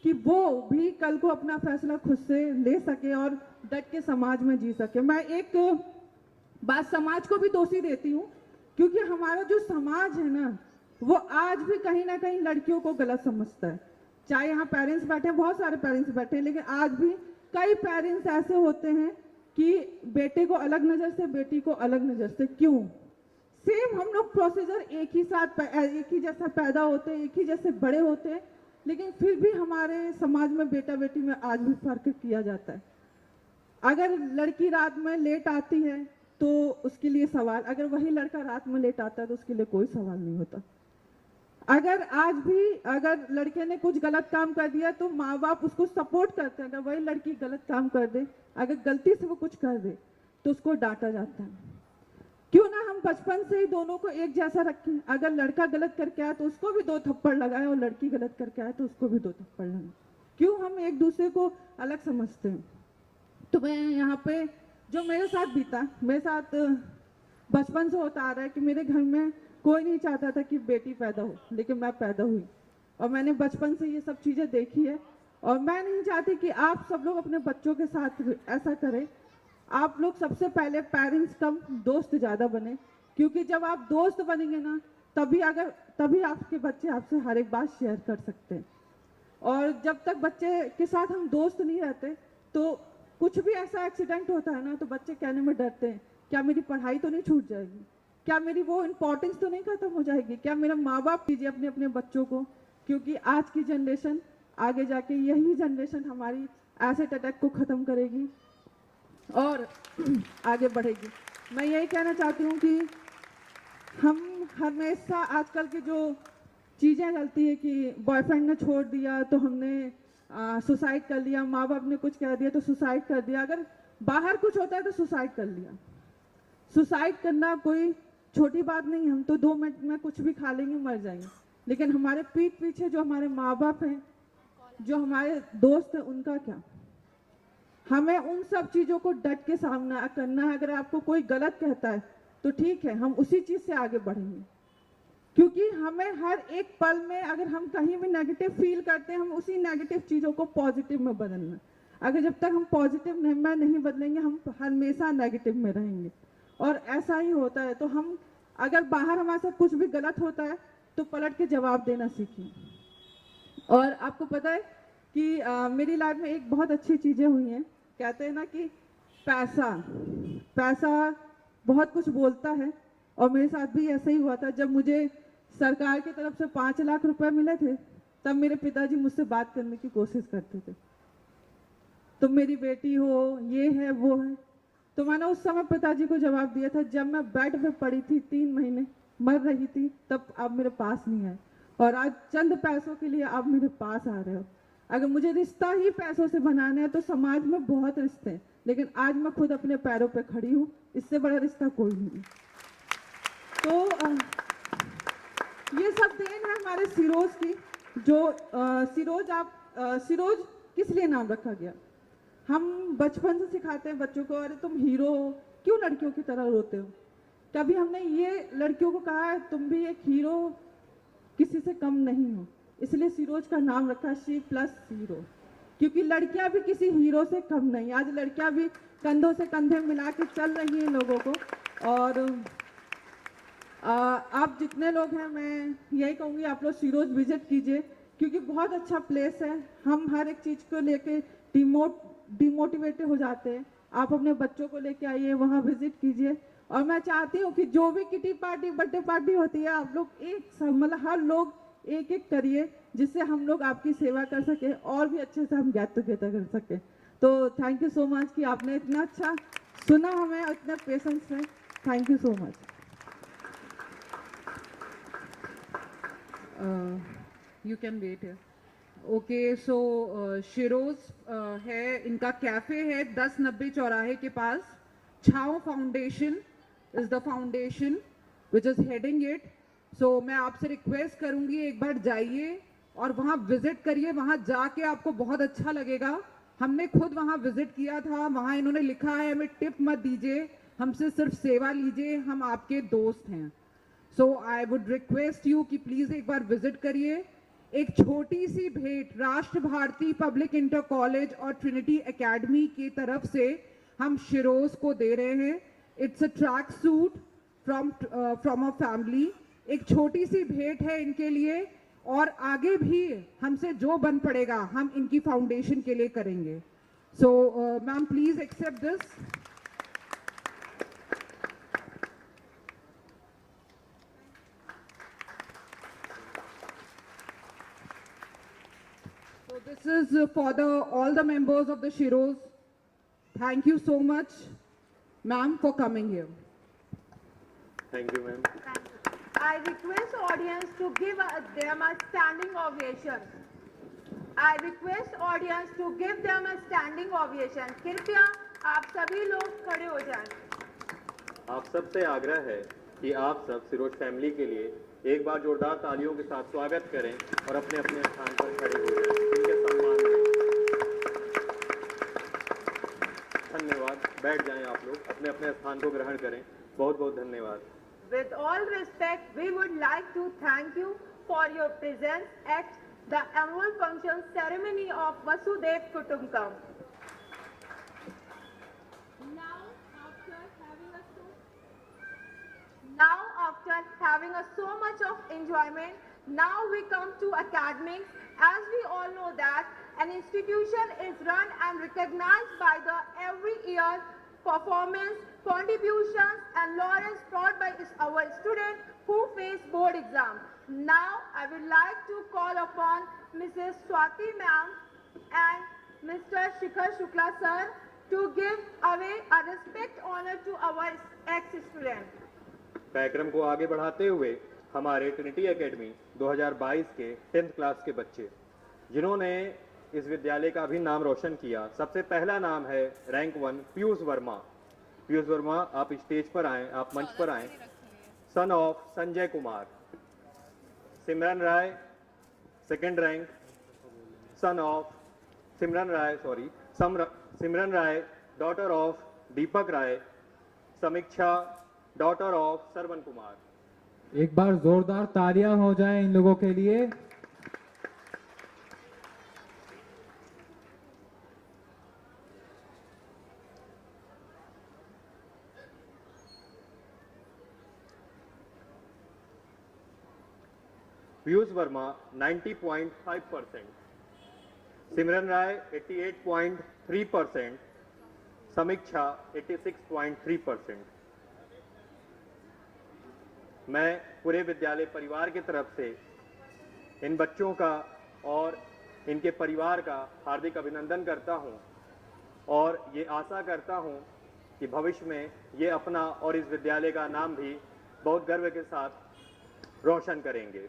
Speaker 11: कि वो भी कल को अपना फैसला खुद से ले सके और डट के समाज में जी सके। मैं एक बात समाज को भी दोषी देती हूँ क्योंकि हमारा जो समाज है ना वो आज भी कहीं ना कहीं लड़कियों को गलत समझता है। चाहे यहाँ पेरेंट्स बैठे हैं, बहुत सारे पेरेंट्स बैठे हैं, लेकिन आज भी कई पेरेंट्स ऐसे होते हैं कि बेटे को अलग नज़र से, बेटी को अलग नज़र से। क्यों? सेम हम लोग प्रोसीजर एक ही साथ एक ही जैसा पैदा होते हैं, एक ही जैसे बड़े होते हैं, लेकिन फिर भी हमारे समाज में बेटा बेटी में आज भी फर्क किया जाता है। अगर लड़की रात में लेट आती है तो उसके लिए सवाल, अगर वही लड़का रात में लेट आता है तो उसके लिए कोई सवाल नहीं होता। अगर आज भी अगर लड़के ने कुछ गलत काम कर दिया तो माँ बाप उसको सपोर्ट करते हैं। अगर वही लड़की गलत काम कर दे, अगर गलती से वो कुछ कर दे तो उसको डांटा जाता है। क्यों ना हम बचपन से ही दोनों को एक जैसा रखें। अगर लड़का गलत करके आए तो उसको भी 2 थप्पड़ लगाए और लड़की गलत करके आए तो उसको भी 2 थप्पड़ लगाए। क्यों हम एक दूसरे को अलग समझते हैं? तो मैं यहाँ पे जो मेरे साथ बीता, मेरे साथ बचपन से होता आ रहा है कि मेरे घर में कोई नहीं चाहता था कि बेटी पैदा हो, लेकिन मैं पैदा हुई और मैंने बचपन से ये सब चीज़ें देखी है। और मैं नहीं चाहती कि आप सब लोग अपने बच्चों के साथ ऐसा करें। आप लोग सबसे पहले पेरेंट्स कम दोस्त ज़्यादा बने, क्योंकि जब आप दोस्त बनेंगे ना तभी आपके बच्चे आपसे हर एक बात शेयर कर सकते हैं। और जब तक बच्चे के साथ हम दोस्त नहीं रहते तो कुछ भी ऐसा एक्सीडेंट होता है ना तो बच्चे कहने में डरते हैं, क्या मेरी पढ़ाई तो नहीं छूट जाएगी, क्या मेरी वो इम्पोर्टेंस तो नहीं खत्म हो जाएगी, क्या मेरा माँ बाप कीजिए अपने अपने बच्चों को। क्योंकि आज की जनरेशन आगे जाके यही जनरेशन हमारी एसिड अटैक को ख़त्म करेगी और आगे बढ़ेगी। मैं यही कहना चाहती हूँ कि हम हमेशा आजकल की जो चीज़ें चलती है कि बॉयफ्रेंड ने छोड़ दिया तो हमने सुसाइड कर लिया, माँ बाप ने कुछ कह दिया तो सुसाइड कर दिया, अगर बाहर कुछ होता है तो सुसाइड कर लिया। सुसाइड करना कोई छोटी बात नहीं। हम तो 2 मिनट में कुछ भी खा लेंगे, मर जाएंगे, लेकिन हमारे पीठ पीछे जो हमारे माँ बाप हैं, जो हमारे दोस्त हैं, उनका क्या? हमें उन सब चीज़ों को डट के सामना करना है। अगर आपको कोई गलत कहता है तो ठीक है, हम उसी चीज़ से आगे बढ़ेंगे, क्योंकि हमें हर एक पल में अगर हम कहीं भी नेगेटिव फील करते हैं, हम उसी नेगेटिव चीज़ों को पॉजिटिव में बदलना। अगर जब तक हम पॉजिटिव में नहीं बदलेंगे, हम हमेशा नेगेटिव में रहेंगे, और ऐसा ही होता है। तो हम अगर बाहर हमारे साथ कुछ भी गलत होता है तो पलट के जवाब देना सीखिए। और आपको पता है कि मेरी लाइफ में एक बहुत अच्छी चीज़ें हुई हैं। कहते हैं ना कि पैसा बहुत कुछ बोलता है, और मेरे साथ भी ऐसा ही हुआ था। जब मुझे सरकार की तरफ से 5 लाख रुपए मिले थे, तब मेरे पिताजी मुझसे बात करने की कोशिश करते थे, तुम मेरी बेटी हो, ये है वो है। तो मैंने उस समय पिताजी को जवाब दिया था, जब मैं बेड पे पड़ी थी 3 महीने मर रही थी, तब आप मेरे पास नहीं आए, और आज चंद पैसों के लिए आप मेरे पास आ रहे हो। अगर मुझे रिश्ता ही पैसों से बनाना है तो समाज में बहुत रिश्ते हैं, लेकिन आज मैं खुद अपने पैरों पे खड़ी हूँ, इससे बड़ा रिश्ता कोई नहीं। तो ये सब देन है हमारे सिरोज की। जो सिरोज किस लिए नाम रखा गया? हम बचपन से सिखाते हैं बच्चों को, अरे तुम हीरो हो, क्यों लड़कियों की तरह रोते हो? कभी हमने ये लड़कियों को कहा है तुम भी एक हीरो, किसी से कम नहीं हो। इसलिए सिरोज का नाम रखा शी प्लस हीरो, क्योंकि लड़कियां भी किसी हीरो से कम नहीं। आज लड़कियां भी कंधों से कंधे मिला के चल रही हैं लोगों को। और आप जितने लोग हैं, मैं यही कहूँगी आप लोग सिरोज विजिट कीजिए, क्योंकि बहुत अच्छा प्लेस है। हम हर एक चीज़ को लेके डिमोटिवेटेड हो जाते हैं। आप अपने बच्चों को लेके आइए, वहाँ विजिट कीजिए। और मैं चाहती हूँ कि जो भी किटी पार्टी, बर्थडे पार्टी होती है, आप लोग मतलब हर लोग एक एक करिए, जिससे हम लोग आपकी सेवा कर सके और भी अच्छे से हम गेट टुगेदर कर सके। तो थैंक यू सो मच कि आपने इतना अच्छा सुना हमें और इतना पेशेंस है। Thank you so much.
Speaker 12: You can wait here. Okay, so Sheroes है, इनका कैफे है 1090 चौराहे के पास। Chhanv foundation is the foundation which is heading it. So मैं आपसे रिक्वेस्ट करूंगी, एक बार जाइए और वहाँ विजिट करिए। वहाँ जाके आपको बहुत अच्छा लगेगा। हमने खुद वहाँ विजिट किया था। वहाँ इन्होंने लिखा है, हमें टिप मत दीजिए, हमसे सिर्फ सेवा लीजिए, हम आपके दोस्त हैं। सो आई वुड रिक्वेस्ट यू कि प्लीज एक बार विजिट करिए। एक छोटी सी भेंट राष्ट्र भारती पब्लिक इंटर कॉलेज और ट्रिनिटी एकेडमी की तरफ से हम शिरोज को दे रहे हैं। It's a track suit from a family. एक छोटी सी भेंट है इनके लिए, और आगे भी हमसे जो बन पड़ेगा हम इनकी फाउंडेशन के लिए करेंगे। So ma'am please accept this. So this is for all the members of the Shiroz. Thank you so much, ma'am, for coming here.
Speaker 2: Thank you, ma'am.
Speaker 1: I request audience to give them a standing ovation. I request audience to give them a standing ovation. कृपया आप सभी लोग खड़े हो जाएं।
Speaker 2: आप सबसे आग्रह है कि आप सब सिरोज फैमिली के लिए एक बार जोरदार तालियों के साथ स्वागत करें और अपने अपने स्थान पर खड़े हो जाएं। इनके सम्मान में धन्यवाद। बैठ जाएं आप लोग, अपने अपने स्थान को ग्रहण करें। बहुत बहुत धन्यवाद।
Speaker 1: With all respect, we would like to thank you for your presence at the annual function ceremony of Vasudev Kutumbakam. Now, after having so much of enjoyment, now we come to academics. As we all know that an institution is run and recognized by the every year performance, contributions and laurels brought by our students who face board exam. Now I would like to call upon Mrs. Swati ma'am and Mr. Shikhar Shukla sir to give away a respect honor to our ex-student.
Speaker 2: कार्यक्रम को आगे बढ़ाते हुए हमारे Trinity academy 2022 के 10th class के बच्चे जिन्होंने इस विद्यालय का भी नाम रोशन किया। सबसे पहला नाम है रैंक 1 पीयूष वर्मा। पीयूष वर्मा, आप स्टेज पर आएं, आप मंच पर आएं। Son of Sanjay Kumar. Simran Rai, second rank. Son of Simran Rai, daughter of Deepak Rai, Samiksha, daughter of Sarwan Kumar.
Speaker 10: एक बार जोरदार तालियां हो जाएं इन लोगों के लिए।
Speaker 2: पीयूष वर्मा 90.5%, सिमरन राय 88.3%, समीक्षा 86.3%। मैं पूरे विद्यालय परिवार की तरफ से इन बच्चों का और इनके परिवार का हार्दिक अभिनंदन करता हूं और ये आशा करता हूं कि भविष्य में ये अपना और इस विद्यालय का नाम भी बहुत गर्व के साथ रोशन करेंगे।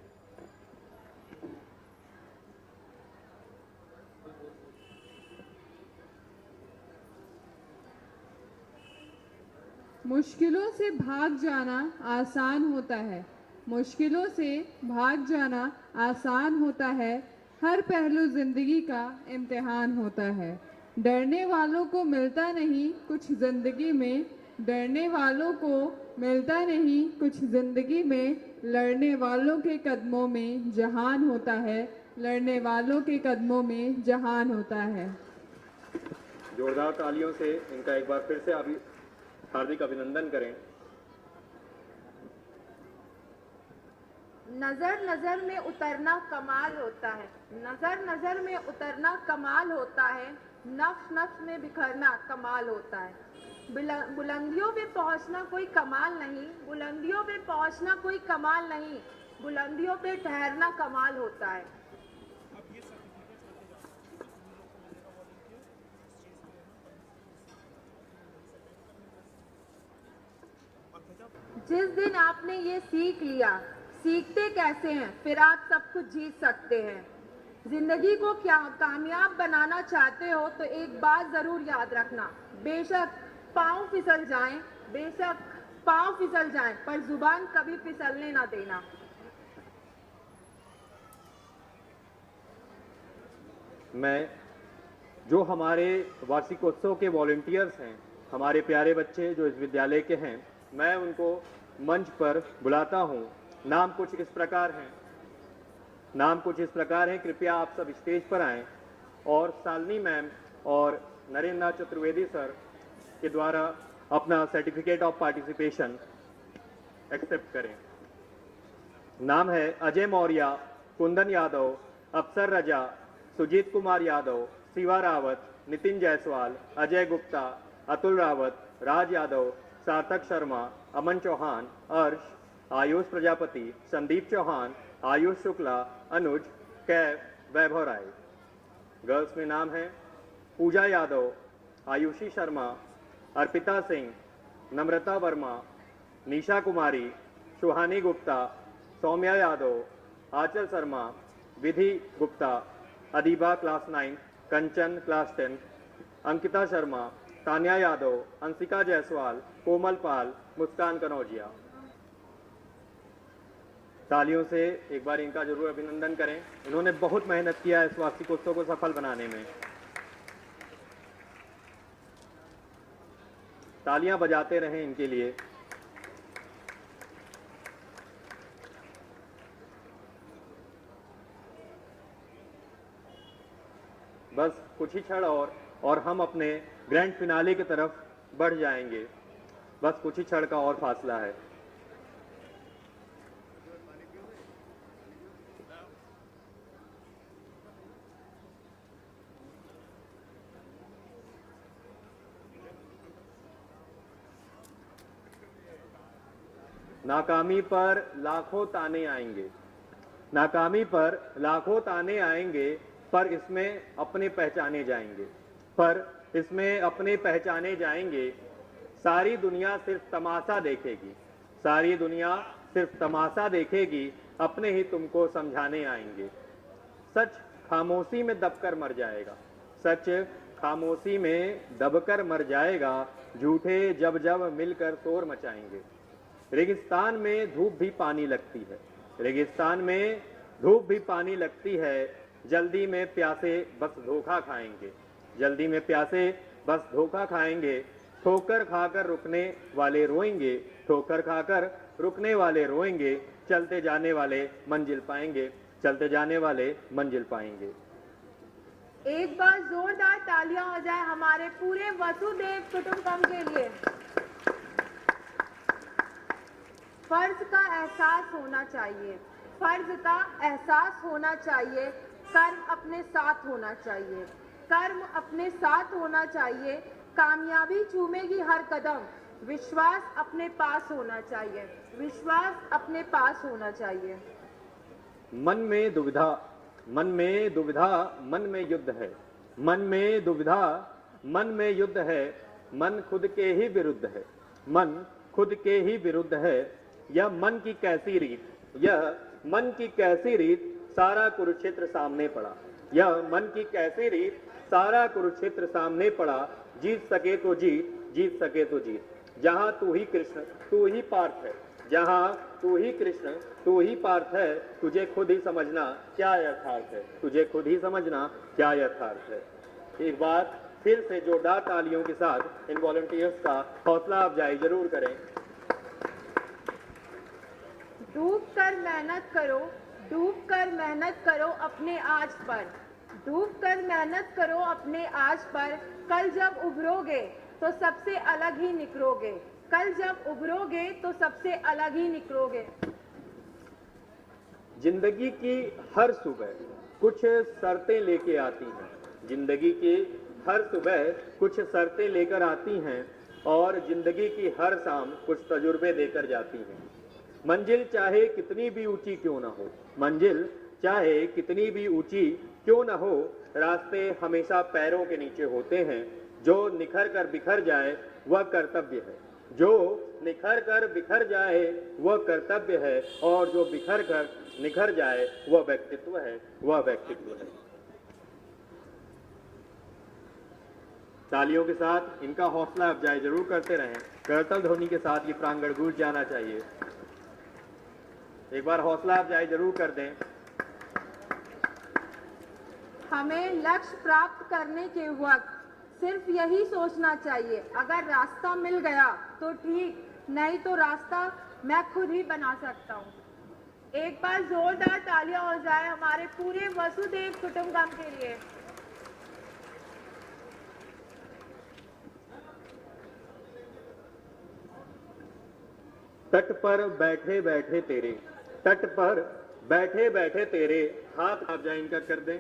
Speaker 9: मुश्किलों से भाग जाना आसान होता है, मुश्किलों से भाग जाना आसान होता है, हर पहलू जिंदगी का इम्तिहान होता है। डरने वालों को मिलता नहीं कुछ जिंदगी में, डरने वालों को मिलता नहीं कुछ जिंदगी में, लड़ने वालों के कदमों में जहान होता है, लड़ने वालों के कदमों में जहान होता है।
Speaker 2: जोरदार तालियों से इनका एक बार फिर से अभी हार्दिक अभिनंदन करें।
Speaker 1: नजर नजर में उतरना कमाल होता है, नजर नजर में उतरना कमाल होता है, नफ्स नफ्स में बिखरना कमाल होता है। बुलंदियों पे पहुंचना कोई कमाल नहीं, बुलंदियों पे पहुंचना कोई कमाल नहीं, बुलंदियों पे ठहरना कमाल होता है। जिस दिन आपने ये सीख लिया, सीखते कैसे हैं, फिर आप सब कुछ जीत सकते हैं। जिंदगी को क्या कामयाब बनाना चाहते हो तो एक बात जरूर याद रखना, बेशक पाँव फिसल जाएं, बेशक पाँव फिसल जाएं, पर जुबान कभी फिसलने ना देना।
Speaker 2: मैं जो हमारे वार्षिकोत्सव के वॉलंटियर्स हैं, हमारे प्यारे बच्चे जो इस विद्यालय के हैं, मैं उनको मंच पर बुलाता हूं। नाम कुछ इस प्रकार हैं, कृपया आप सब स्टेज पर आएं और शालिनी मैम और नरेंद्र चतुर्वेदी सर के द्वारा अपना सर्टिफिकेट ऑफ पार्टिसिपेशन एक्सेप्ट करें। नाम है अजय मौर्य, कुंदन यादव, अफसर रजा, सुजीत कुमार यादव, शिवा रावत, नितिन जायसवाल, अजय गुप्ता, अतुल रावत, राज यादव, सार्थक शर्मा, अमन चौहान, अर्श, आयुष प्रजापति, संदीप चौहान, आयुष शुक्ला, अनुज, कैफ, वैभव राय। गर्ल्स में नाम है पूजा यादव, आयुषी शर्मा, अर्पिता सिंह, नम्रता वर्मा, निशा कुमारी, सुहानी गुप्ता, सौम्या यादव, आंचल शर्मा, विधि गुप्ता, अदीबा क्लास 9, कंचन क्लास 10, अंकिता शर्मा, तान्या यादव, अंशिका जायसवाल, कोमल पाल, मुस्कान कनौजिया। तालियों से एक बार इनका जरूर अभिनंदन करें, इन्होंने बहुत मेहनत किया इस वार्षिकोत्सव को सफल बनाने में। तालियां बजाते रहें इनके लिए। बस कुछ ही क्षण और हम अपने ग्रैंड फिनाले की तरफ बढ़ जाएंगे। बस कुछ ही क्षण का और फासला है। नाकामी पर लाखों ताने आएंगे, नाकामी पर लाखों ताने आएंगे, पर इसमें अपने पहचाने जाएंगे, पर इसमें अपने पहचाने जाएंगे। सारी दुनिया सिर्फ तमाशा देखेगी, सारी दुनिया सिर्फ तमाशा देखेगी, अपने ही तुमको समझाने आएंगे। सच खामोशी में दबकर मर जाएगा, सच खामोशी में दबकर मर जाएगा, झूठे जब जब मिलकर शोर मचाएंगे। रेगिस्तान में धूप भी पानी लगती है, रेगिस्तान में धूप भी पानी लगती है, जल्दी में प्यासे बस धोखा खाएंगे, जल्दी में प्यासे बस धोखा खाएंगे, ठोकर खाकर रुकने वाले रोएंगे, ठोकर खाकर रुकने वाले रोएंगे, चलते जाने वाले मंजिल पाएंगे, चलते जाने वाले मंजिल पाएंगे।
Speaker 1: एक बार जोरदार तालियां हो जाए हमारे पूरे वसुदेव कुटुंबकम के लिए। फर्ज का एहसास होना चाहिए, फर्ज का एहसास होना चाहिए, कर्म अपने साथ होना चाहिए, कर्म अपने साथ होना चाहिए, कामयाबी चूमेगी हर कदम, विश्वास अपने पास होना चाहिए, विश्वास अपने पास होना चाहिए।
Speaker 2: मन में दुविधा, मन में दुविधा, मन में युद्ध है, मन में दुविधा, मन में युद्ध है, मन खुद के ही विरुद्ध है, मन खुद के ही विरुद्ध है, यह मन की कैसी रीत, यह मन की कैसी रीत, सारा कुरुक्षेत्र सामने पड़ा, यह मन की कैसी रीत, सारा कुरुक्षेत्र सामने पड़ा, जीत सके तो जीत, जीत सके तो जीत, जहां तू ही कृष्ण तू ही पार्थ है, जहां तू ही कृष्ण तू ही पार्थ है, तुझे खुद ही समझना क्या यथार्थ है, तुझे खुद ही समझना क्या यथार्थ है। एक बार फिर से जोरदार तालियों के साथ इन वॉलंटियर्स का हौसला अफजाई जरूर करें।
Speaker 1: डूब कर मेहनत करो, डूब कर मेहनत करो अपने आज पर, डूब कर मेहनत करो अपने आज पर, कल जब उभरोगे तो सबसे अलग ही निकलोगे, कल जब उभरोगे तो सबसे अलग ही निकलोगे।
Speaker 2: जिंदगी की हर सुबह कुछ शर्तें लेके आती हैं, जिंदगी की हर सुबह कुछ शर्तें लेकर आती हैं और जिंदगी की हर शाम कुछ तजुर्बे देकर जाती हैं। मंजिल चाहे कितनी भी ऊंची क्यों ना हो, मंजिल चाहे कितनी भी ऊंची क्यों ना हो, रास्ते हमेशा पैरों के नीचे होते हैं, जो निखर कर बिखर जाए वह कर्तव्य है, जो निखर कर बिखर जाए वह कर्तव्य है, और जो बिखर कर निखर जाए वह व्यक्तित्व है, वह व्यक्तित्व है। तालियों के साथ इनका हौसला अफजाई जरूर करते रहें। करतल ध्वनि के साथ ये प्रांगण गूंज जाना चाहिए। एक बार हौसला अफजाई जरूर कर दें।
Speaker 1: हमें लक्ष्य प्राप्त करने के वक्त सिर्फ यही सोचना चाहिए, अगर रास्ता मिल गया तो ठीक, नहीं तो रास्ता मैं खुद ही बना सकता हूँ। एक बार जोरदार तालियां हो जाए हमारे पूरे वसुदेव कुटुंबकम के लिए।
Speaker 2: तट पर बैठे बैठे तेरे, तट पर बैठे बैठे तेरे, हाथ आप जाए इनका कर दें।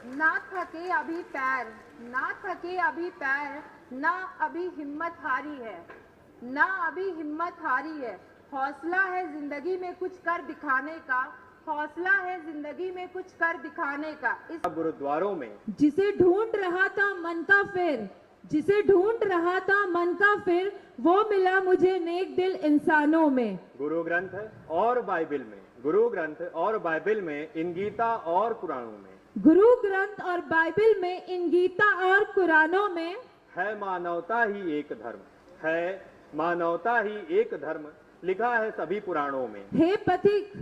Speaker 1: ना थके अभी पैर, ना थके अभी पैर, ना अभी हिम्मत हारी है, ना अभी हिम्मत हारी है, हौसला है जिंदगी में कुछ कर दिखाने का, हौसला है जिंदगी में कुछ कर दिखाने का। इस
Speaker 2: गुरुद्वारों में
Speaker 4: जिसे ढूंढ रहा था मन का फिर, जिसे ढूंढ रहा था मन का फिर, वो मिला मुझे नेक दिल इंसानों में।
Speaker 2: गुरु ग्रंथ और बाइबल में, गुरु ग्रंथ और बाइबल में, इन गीता और कुरानों में,
Speaker 4: गुरु ग्रंथ और बाइबल में, इन गीता और कुरानों में
Speaker 2: है मानवता ही एक धर्म, है मानवता ही एक धर्म, लिखा है सभी पुराणों में।
Speaker 4: हे पथिक,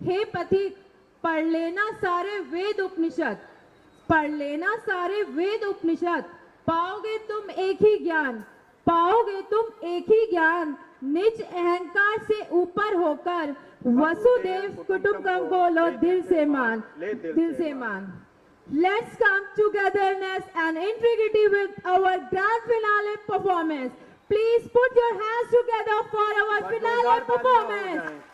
Speaker 4: हे पथिक, पढ़ लेना सारे वेद उपनिषद, पढ़ लेना सारे वेद उपनिषद, पाओगे तुम एक ही ज्ञान, पाओगे तुम एक ही ज्ञान, निज अहंकार से ऊपर होकर वसुदेव कुटुंबकम बोलो दिल से मान, दिल से मान। Let's come togetherness and integrity with our grand finale performance. Please put your hands together for our finale performance.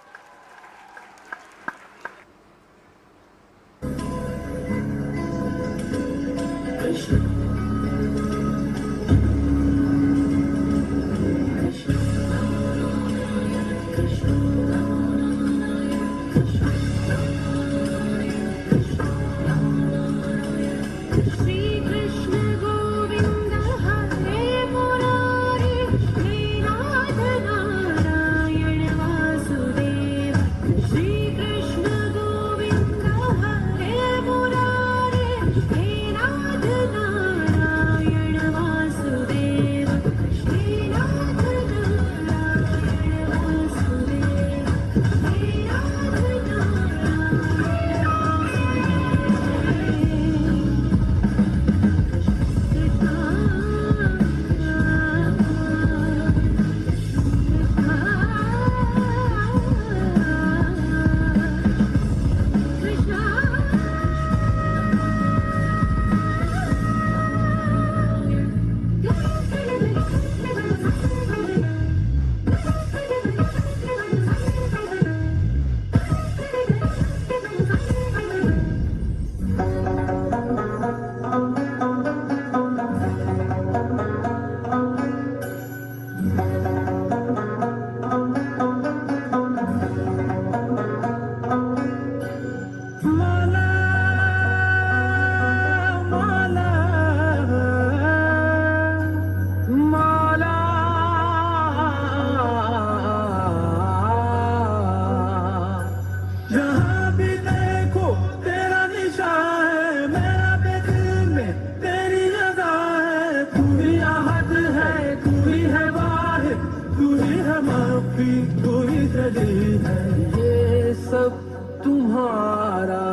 Speaker 6: चली है, ये सब तुम्हारा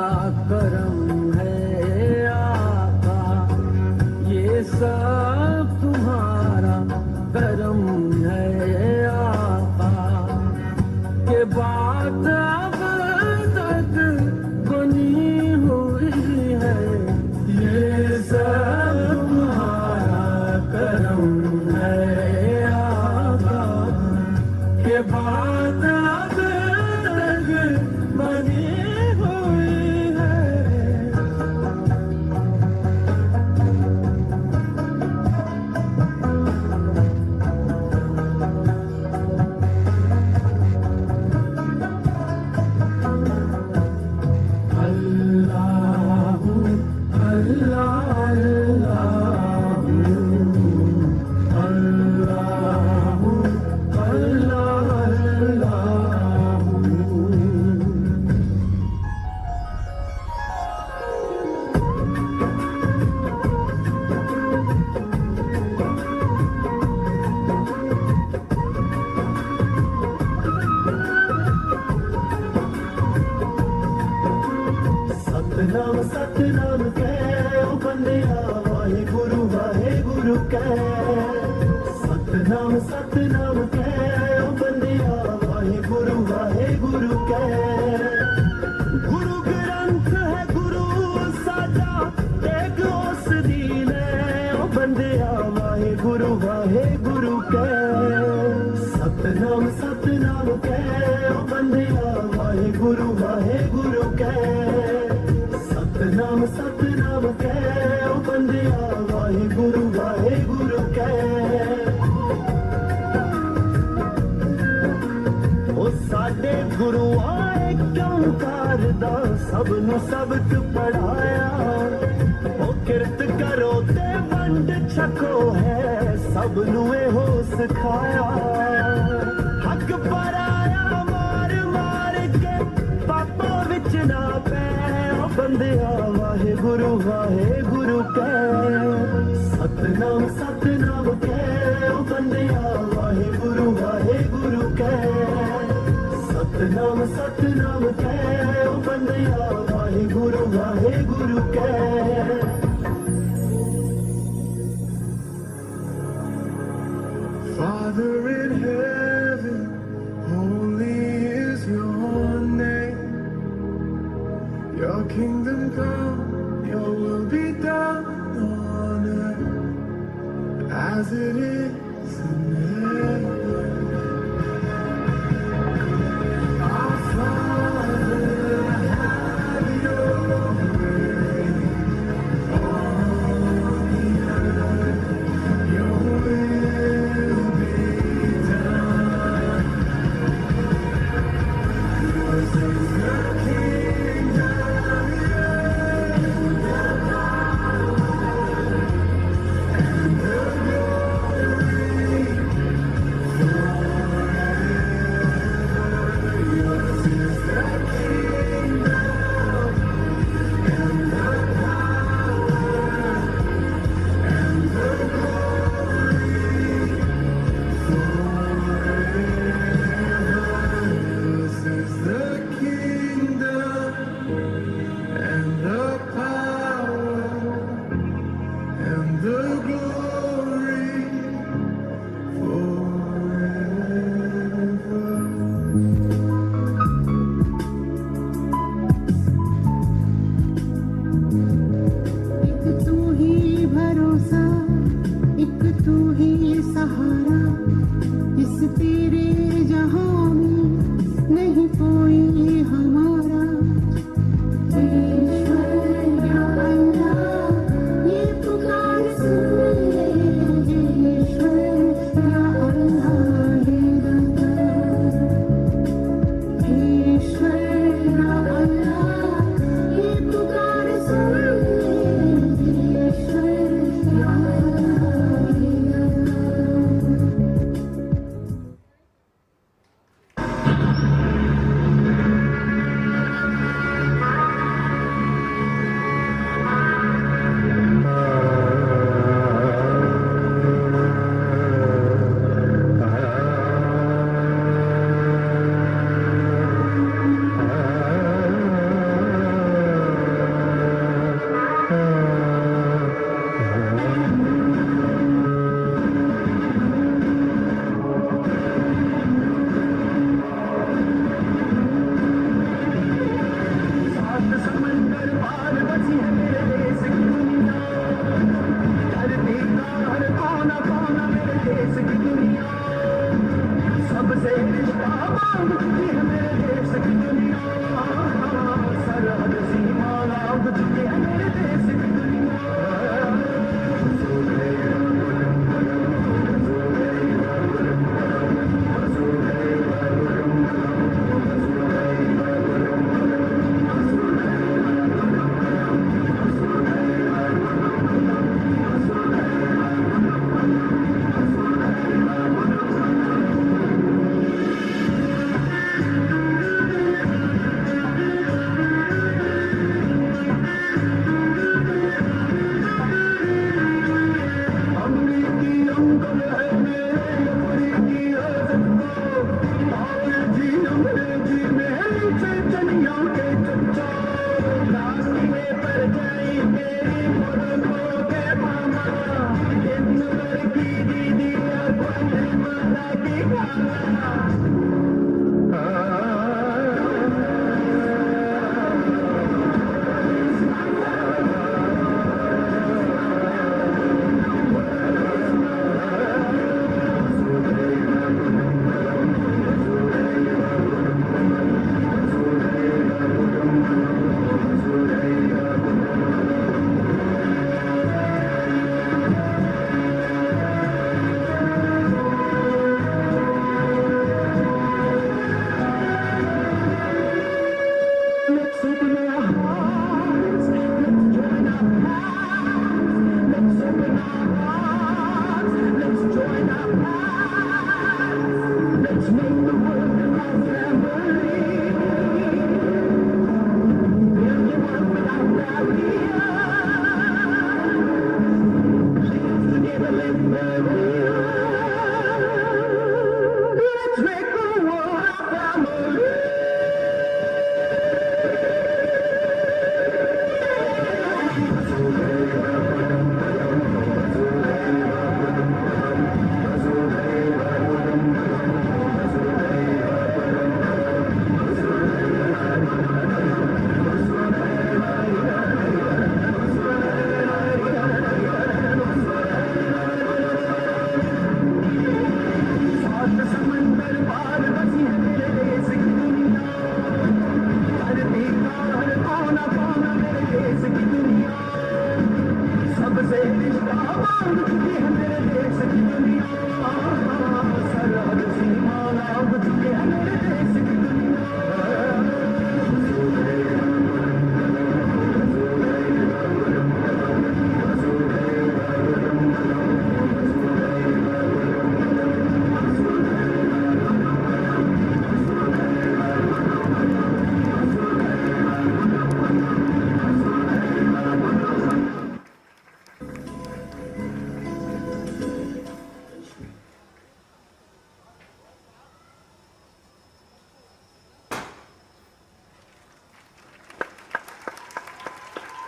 Speaker 6: करम है आका, ये सब तुम्हारा करम है आका, के बात अब तक बनी हुई है, ये सब तुम्हारा करम है आका, के बात अब तक बनी हुई है। अल्लाहु अल्लाह अल्लाहु अल्लाह अल्लाहु। सतनाम सतनाम कै ओ बंदिया वाहेगुरु वाहेगुरु कै, सतनाम सतनाम कै ओ बंदिया वाहेगुरु वाहेगुरु कै, गुरु ग्रंथ है गुरु साडा एक उस दीन है ओ बंदिया वाहेगुरु वाहेगुरु कै, सतनाम सतनाम कै ओ बंदिया वाहेगुरु वाहेगुरु कै, सतनाम सतनाम कै ओ बंदिया वाहेगुरु वाहेगुरु कै। ओ साडे गुरु आए क्यों करदा सब नू सबक पढ़ाया, ओ किरत करो ते वंड छको है सब नू एहो सिखाया, हक पराया मार मार के पापा विच ना पै ओ बंदिया वाहेगुरु वाहेगुरु कै, सतनाम सतनाम कै ओ बंदिया वाहेगुरु वाहेगुरु कै, सतनाम सतनाम कै ओ बंदिया वाहेगुरु वाहेगुरु कै।
Speaker 5: Father in heaven, holy is your name. Your kingdom come, your will be done on earth as it is in heaven. Our Father, have your way on the earth. Your will be done. Yours is the kingdom, the power, and the glory.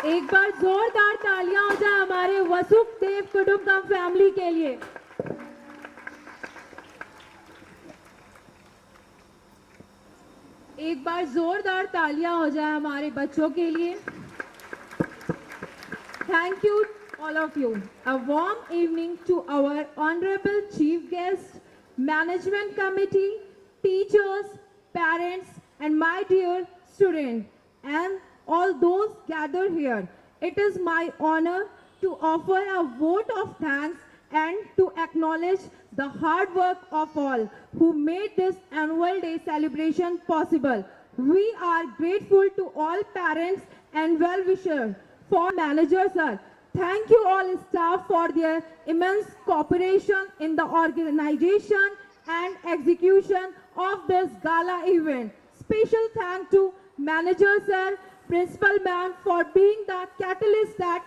Speaker 4: एक बार जोरदार तालियां हो जाए हमारे Vasudev कुटुंबकम family के लिए। एक बार जोरदार तालियां हो जाए हमारे बच्चों के लिए। Thank you all of you. A warm evening to our honorable chief guest, management committee, teachers, parents, and my dear students, and all those gathered here. It is my honor to offer a vote of thanks and to acknowledge the hard work of all who made this annual day celebration possible. We are grateful to all parents and well-wishers, for managers, sir. Thank you all staff for their immense cooperation in the organization and execution of this gala event. Special thanks to manager sir, principal ma'am for being the catalyst that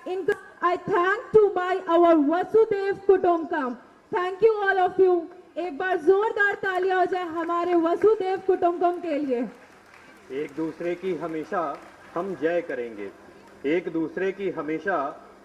Speaker 4: I thank to our Vasudev Kutumbakam. Thank you all of you. एक बार जोरदार तालियां हो जाए हमारे वसुदेव कुटुंबकम के लिए।
Speaker 2: एक दूसरे की हमेशा हम जय करेंगे, एक दूसरे की हमेशा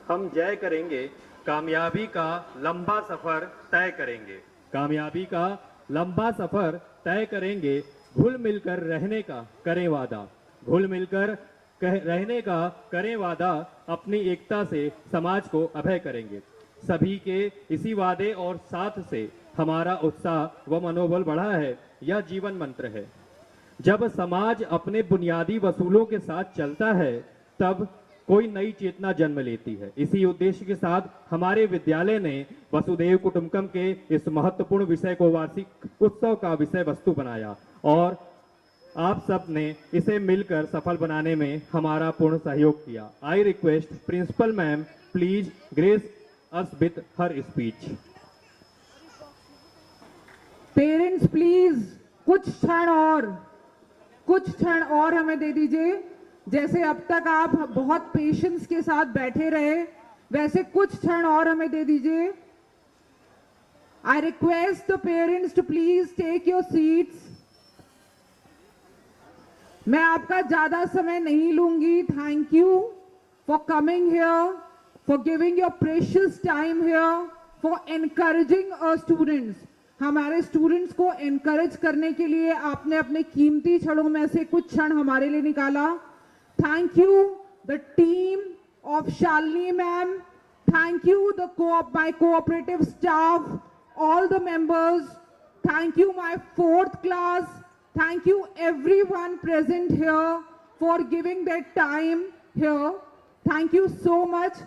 Speaker 2: हम जय करेंगे, कामयाबी का लंबा सफर तय करेंगे, कामयाबी का लंबा सफर तय करेंगे, घुल मिलकर रहने का करें वादा, घुल मिलकर रहने का करें वादा, अपनी एकता से समाज को अभय करेंगे। सभी के इसी वादे और साथ से हमारा उत्साह व मनोबल बढ़ा है, यह जीवन मंत्र है। जब समाज अपने बुनियादी वसूलों के साथ चलता है तब कोई नई चेतना जन्म लेती है। इसी उद्देश्य के साथ हमारे विद्यालय ने वसुदेव कुटुंबकम के इस महत्वपूर्ण विषय को वार्षिक उत्सव का विषय वस्तु बनाया और आप सब ने इसे मिलकर सफल बनाने में हमारा पूर्ण सहयोग किया। I request principal ma'am please grace us with her speech.
Speaker 12: Parents please कुछ क्षण और हमें दे दीजिए। जैसे अब तक आप बहुत पेशेंस के साथ बैठे रहे, वैसे कुछ क्षण और हमें दे दीजिए। I request the parents to please take your seats. मैं आपका ज्यादा समय नहीं लूंगी। Thank you for coming here, for giving your precious time here, for encouraging our students. हमारे स्टूडेंट्स को एनकरेज करने के लिए आपने अपने कीमती क्षणों में से कुछ क्षण हमारे लिए निकाला। Thank you, the team of Shalini ma'am. Thank you, my cooperative staff, all the members. Thank you, my 4th class. Thank you, everyone present here for giving their time here. Thank you so much.